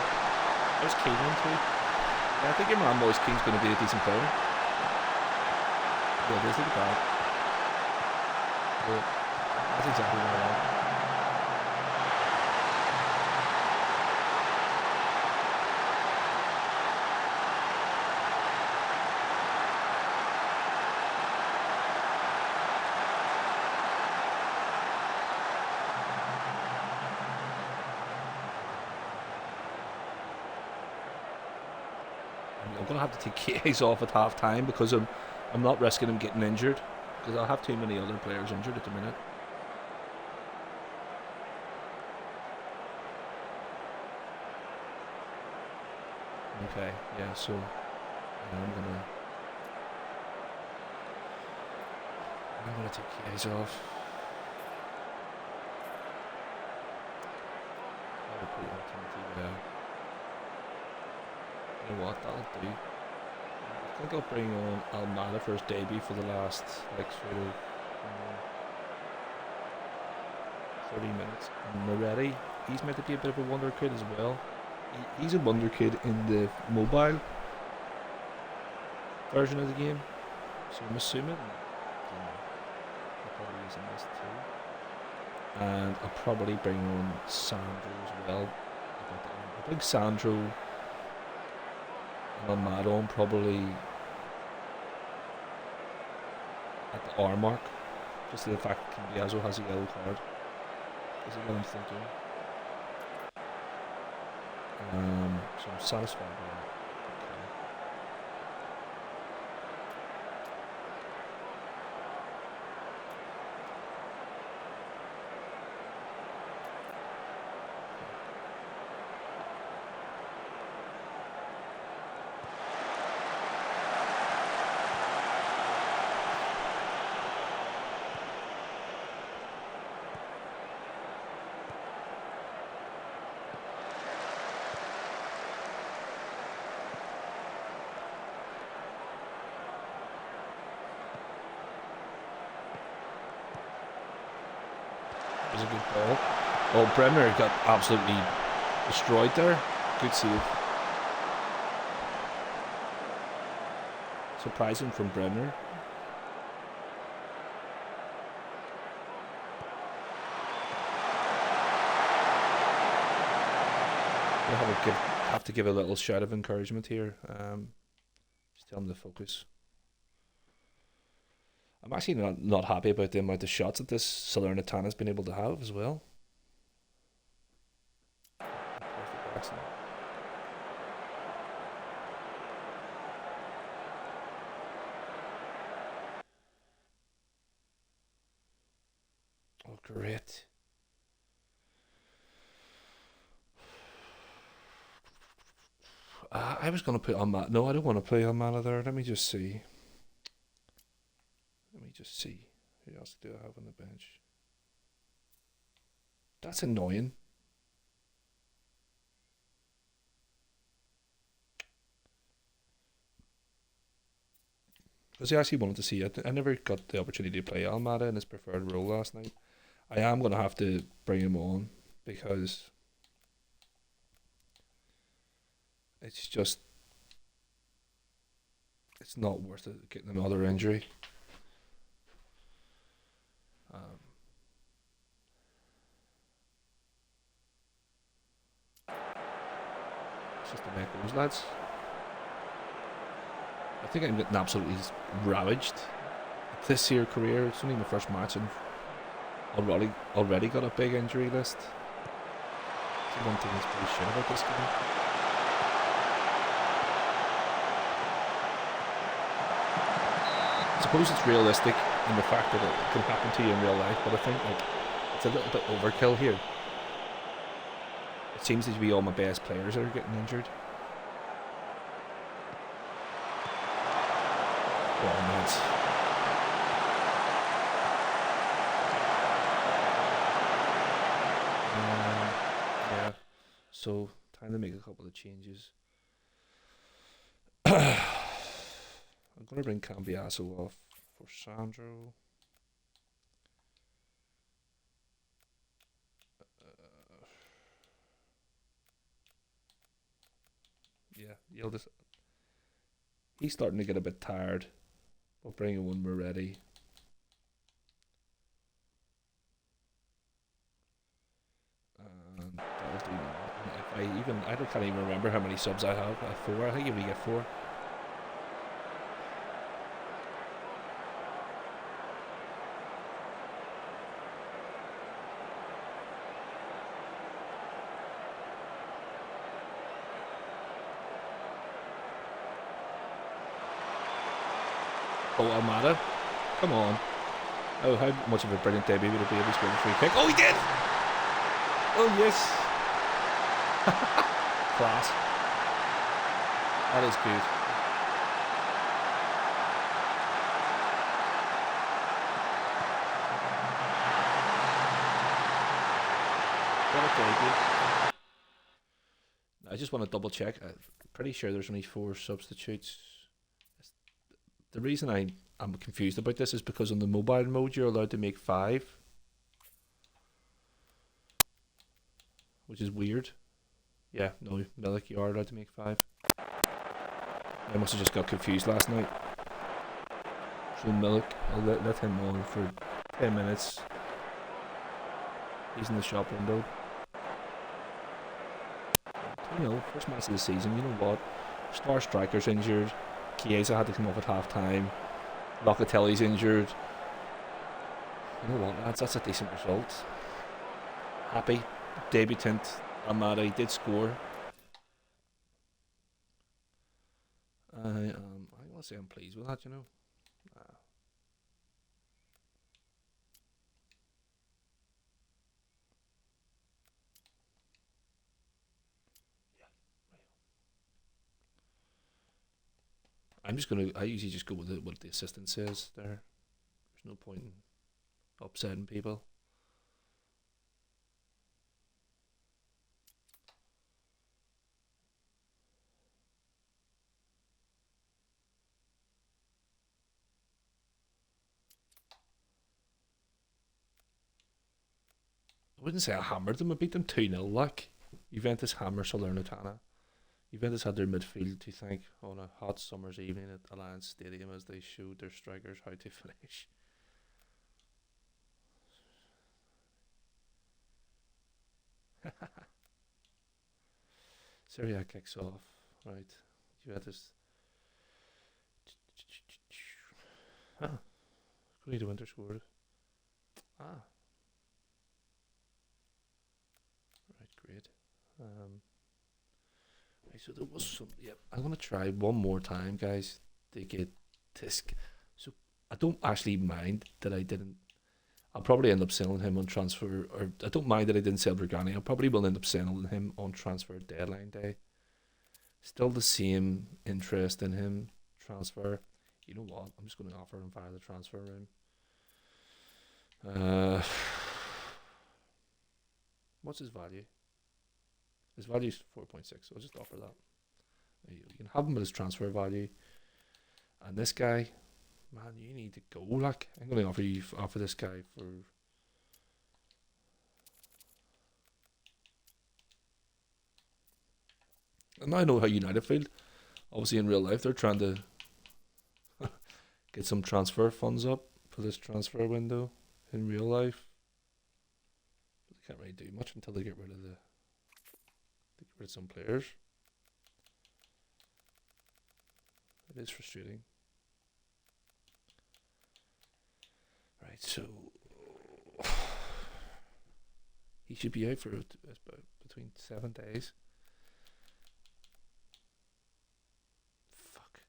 There's Keane in too. Yeah, I think your man Moise Keane's going to be a decent player. Yeah, there's the guy. Yeah, that's exactly what I want. I'm going to have to take Case off at half time because I'm not risking him getting injured, because I'll have too many other players injured at the minute. Okay, yeah, so I'm gonna take Case off. I'll put Timothy there. You know what, that'll do. I think I'll bring on Almada for his debut for the last, like, sort of 30 minutes. And Moretti, he's meant to be a bit of a wonder kid as well. He's a wonder kid in the mobile version of the game. So I'm assuming he'll probably use this too. And I'll probably bring on Sandro as well. I think Sandro and Almada probably at the hour mark, just to the fact that Cambiaso has a yellow card. Is what I'm thinking. So I'm satisfied with that. It was a good ball. Oh, Bremner got absolutely destroyed there. Good save. Surprising from Brenner. We'll have to give a little shout of encouragement here. Just tell him to focus. I'm actually not happy about the amount of shots that this Salernitana has been able to have as well. Perfect accident. Oh, great. I was going to put on No, I don't want to play Almada there. Let me just see. Who else do I have on the bench? That's annoying. Because I actually wanted to see it. I never got the opportunity to play Almada in his preferred role last night. I am going to have to bring him on because it's not worth it getting another injury. It's just to make those lads. I think I'm getting absolutely ravaged this year career. It's only my first match and already got a big injury list. So one thing that's pretty shit about this game. I suppose it's realistic in the fact that it can happen to you in real life, but I think it's a little bit overkill here. It seems to be all my best players that are getting injured. Yeah, so time to make a couple of changes. I'm going to bring Cambiaso off for Sandro. Yeah, he's starting to get a bit tired. We'll bring him when we're ready. And that'll do. I can't even remember how many subs I have. 4. I think we get 4. Oh, Almada. Come on. Oh, how much of a brilliant debut would it be if he scored a free kick? Oh, he did! Oh, yes. Class. That is good. What a debut. I just want to double check. I'm pretty sure there's only 4 substitutes. The reason I'm confused about this is because on the mobile mode you're allowed to make 5, which is weird. Yeah, no, Milik, you are allowed to make 5. I must have just got confused last night. So Milik, I'll let him on for 10 minutes. He's in the shop window. 2-0, first match of the season. You know what? Star striker's injured. Chiesa had to come off at half time. Locatelli's injured. You know what, lads? That's a decent result. Happy. Debutant Almada, he did score. I want to say I'm pleased with that, you know. I usually just go with what the assistant says there. There's no point in upsetting people. I wouldn't say I hammered them. I beat them 2-0 like. Juventus hammer Salernitana. Juventus had their midfield to thank on a hot summer's evening at Allianz Stadium as they showed their strikers how to finish. Syria kicks off. Right. Juventus. Ah, Great Winter scored. Ah, right, great. Right, so there was some. Yep, I'm gonna try one more time, guys, to get this. So I don't actually mind that I didn't. I'll probably end up selling him on transfer, or I don't mind that I didn't sell Dragani. I probably will end up selling him on transfer deadline day. Still the same interest in him. Transfer. You know what? I'm just going to offer him via the transfer room. What's his value? His value is 4.6. So I'll just offer that. You can have him at his transfer value. And this guy, man, you need to go. Like, I'm going to offer this guy for. And I know how United feel. Obviously, in real life, they're trying to get some transfer funds up for this transfer window. In real life, they can't really do much until they get rid of some players. It is frustrating. Right, so he should be out for between 7 days. Fuck.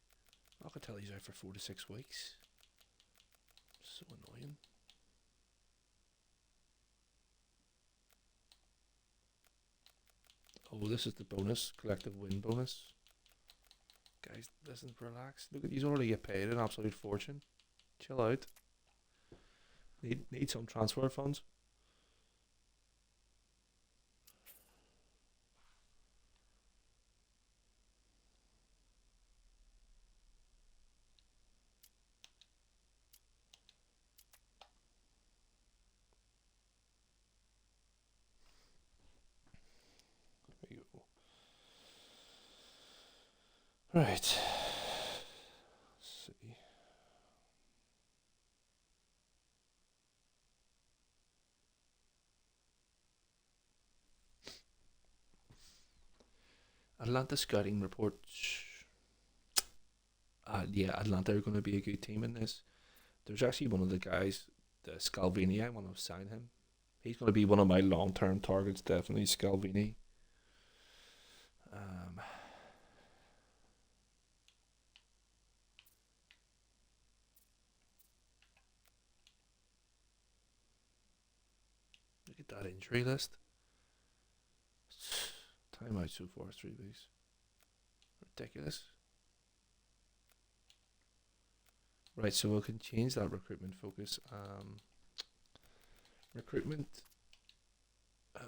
I could tell he's out for 4 to 6 weeks. So annoying. Oh, this is the bonus, collective win bonus. Guys, listen, relax. Look at he's already get paid an absolute fortune. Chill out. Need some transfer funds. There we go. Right. Let's see. Atlanta scouting reports. Yeah, Atlanta are going to be a good team in this. There's actually one of the guys, the Scalvini. I want to sign him. He's going to be one of my long-term targets. Definitely Scalvini. Look at that injury list. Time out so far, 3 weeks. Ridiculous. Right, so we can change that recruitment focus. Recruitment. Oh.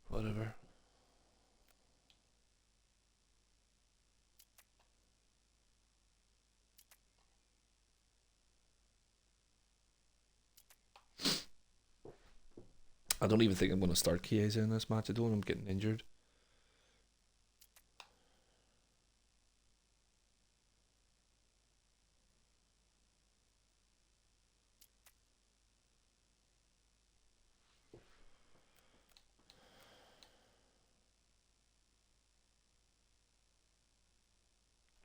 Whatever. I don't even think I'm going to start Chiesa in this match. I don't want him getting injured.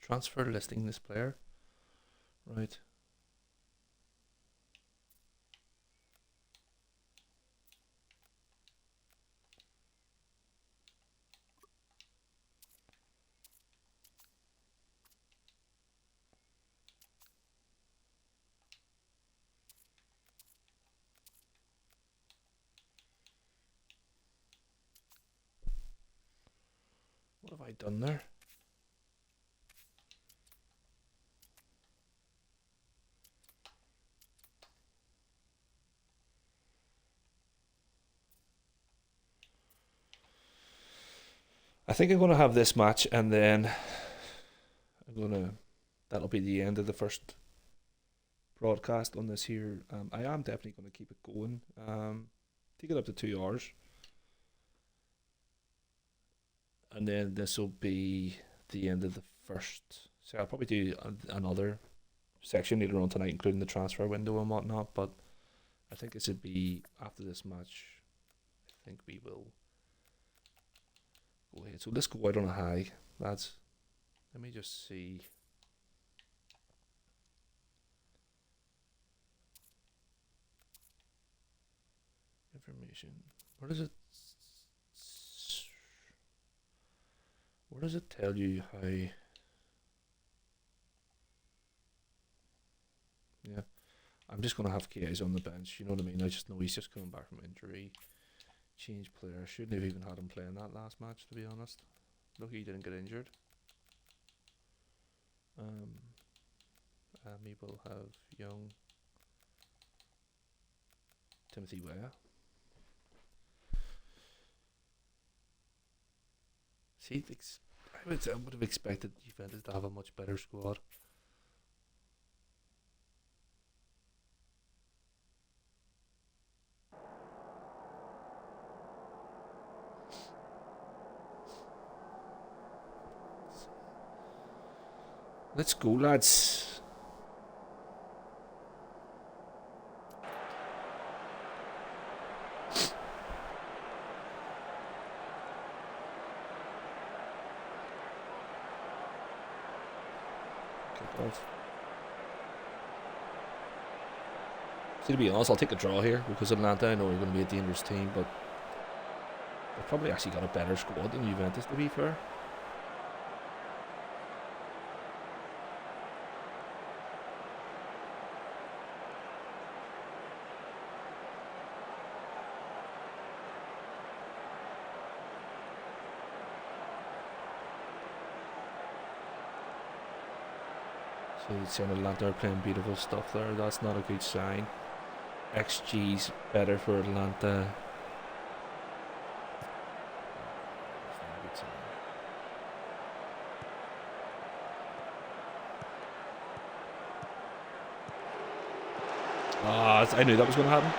Transfer listing this player. Right. What have I done there? I think I'm going to have this match, and then that'll be the end of the first broadcast on this here. I am definitely going to keep it going. Take it up to 2 hours. And then this will be the end of the first. So I'll probably do another section later on tonight, including the transfer window and whatnot. But I think this would be after this match. I think we will go ahead. So let's go out on a high, lads. Let me just see. Information. Where does it tell you how? Yeah, I'm just gonna have KAs on the bench. You know what I mean? I just know he's just coming back from injury. Change player. Shouldn't have even had him playing that last match, to be honest. Lucky he didn't get injured. We will have young Timothy Weah. See, I would have expected Juventus to have a much better squad. Let's go, lads. See, to be honest, I'll take a draw here because Atlanta, I know, are going to be a dangerous team, but they've probably actually got a better squad than Juventus, to be fair. So it's saying Atlanta are playing beautiful stuff there. That's not a good sign. XG's better for Atlanta. I knew that was going to happen.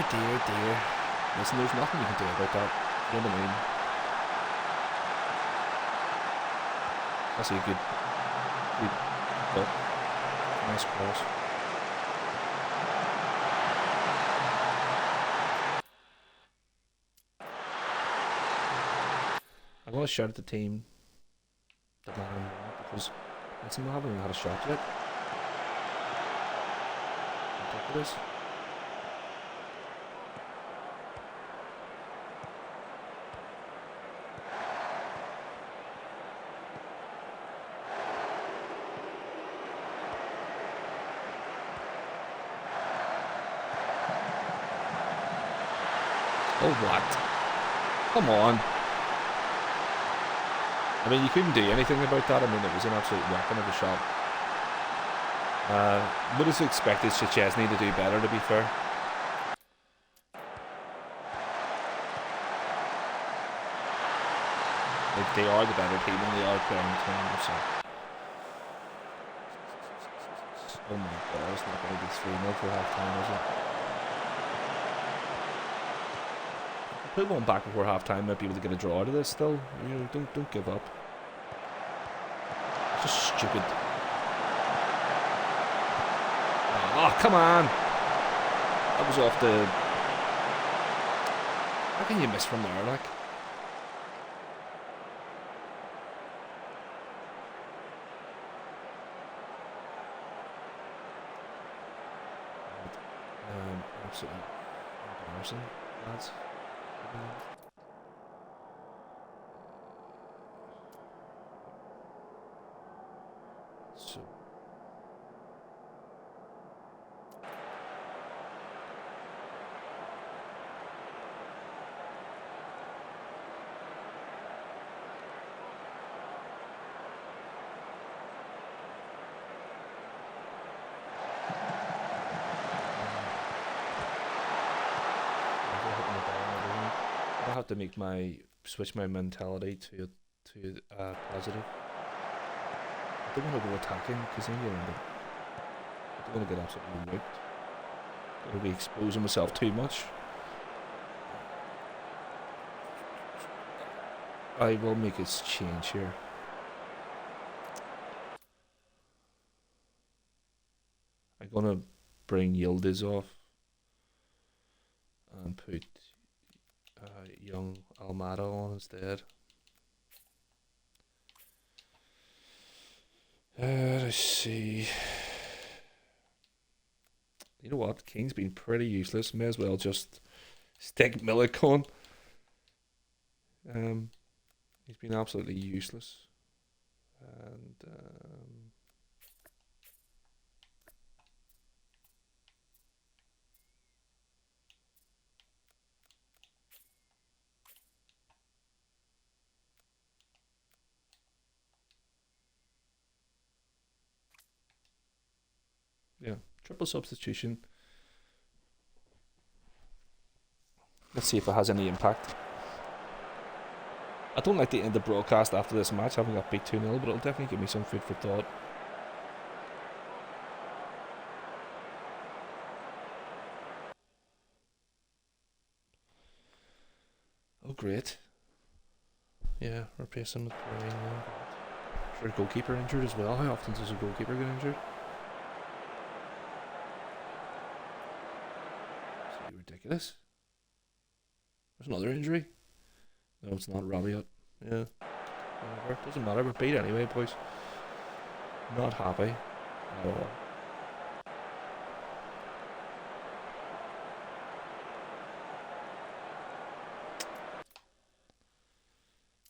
Dear. Listen, there's nothing you can do about that. You know what I mean? That's a good nice cross. I'm going to shout at the team that man because I haven't even had a shot yet. Ridiculous. Oh, what? Come on. I mean, you couldn't do anything about that. I mean, it was an absolute weapon of a shot. Would have expected Szczesny to do better, to be fair. Like, they are the better team and they are playing the team, so. Oh my god, it's not going to be 3-0 for half time, is it? Put one back before half time, might be able to get a draw out of this still. You know, don't give up. It's just stupid. Oh, come on! That was off the. How can you miss from there, like? absolutely embarrassing, lads. So never hitting the ball and everything. I have to make my switch my mentality to positive. I don't want to go attacking because then you'll end up. I don't want to get absolutely whipped. Don't want to be exposing myself too much. I will make a change here. I'm gonna bring Yildiz off and put young Almada on instead. Let's see. You know what? King's been pretty useless. May as well just stick Milik on. He's been absolutely useless. And yeah, triple substitution. Let's see if it has any impact. I don't like to end the broadcast after this match, having got beat 2-0, but it'll definitely give me some food for thought. Oh, great. Yeah, replace him with Perrine. Is there a goalkeeper injured as well? How often does a goalkeeper get injured? It's ridiculous. There's another injury. No, it's not Rabiot. Yeah. Whatever. Doesn't matter. We're beat anyway, boys. Not happy at all.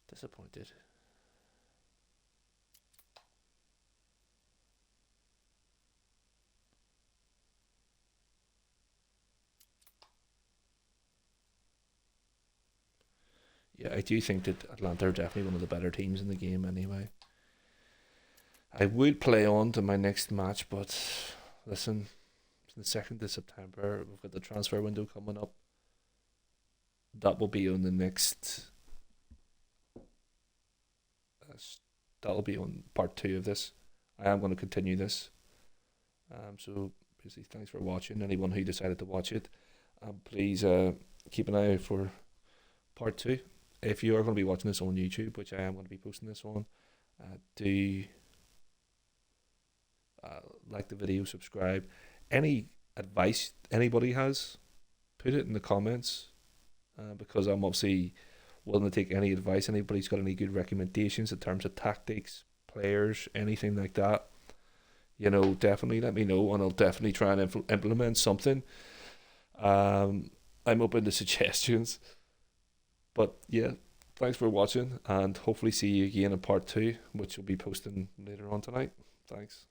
Disappointed. Yeah, I do think that Atlanta are definitely one of the better teams in the game anyway. I would play on to my next match, but listen, it's the 2nd of September. We've got the transfer window coming up. That will be on the next. That'll be on part 2 of this. I am going to continue this. So basically, thanks for watching. Anyone who decided to watch it, please keep an eye out for part 2. If you are going to be watching this on YouTube, which I am going to be posting this on, do like the video, subscribe. Any advice anybody has, put it in the comments, because I'm obviously willing to take any advice. Anybody's got any good recommendations in terms of tactics, players, anything like that, definitely let me know, and I'll definitely try and implement something. I'm open to suggestions. But yeah, thanks for watching, and hopefully see you again in part 2, which will be posting later on tonight. Thanks.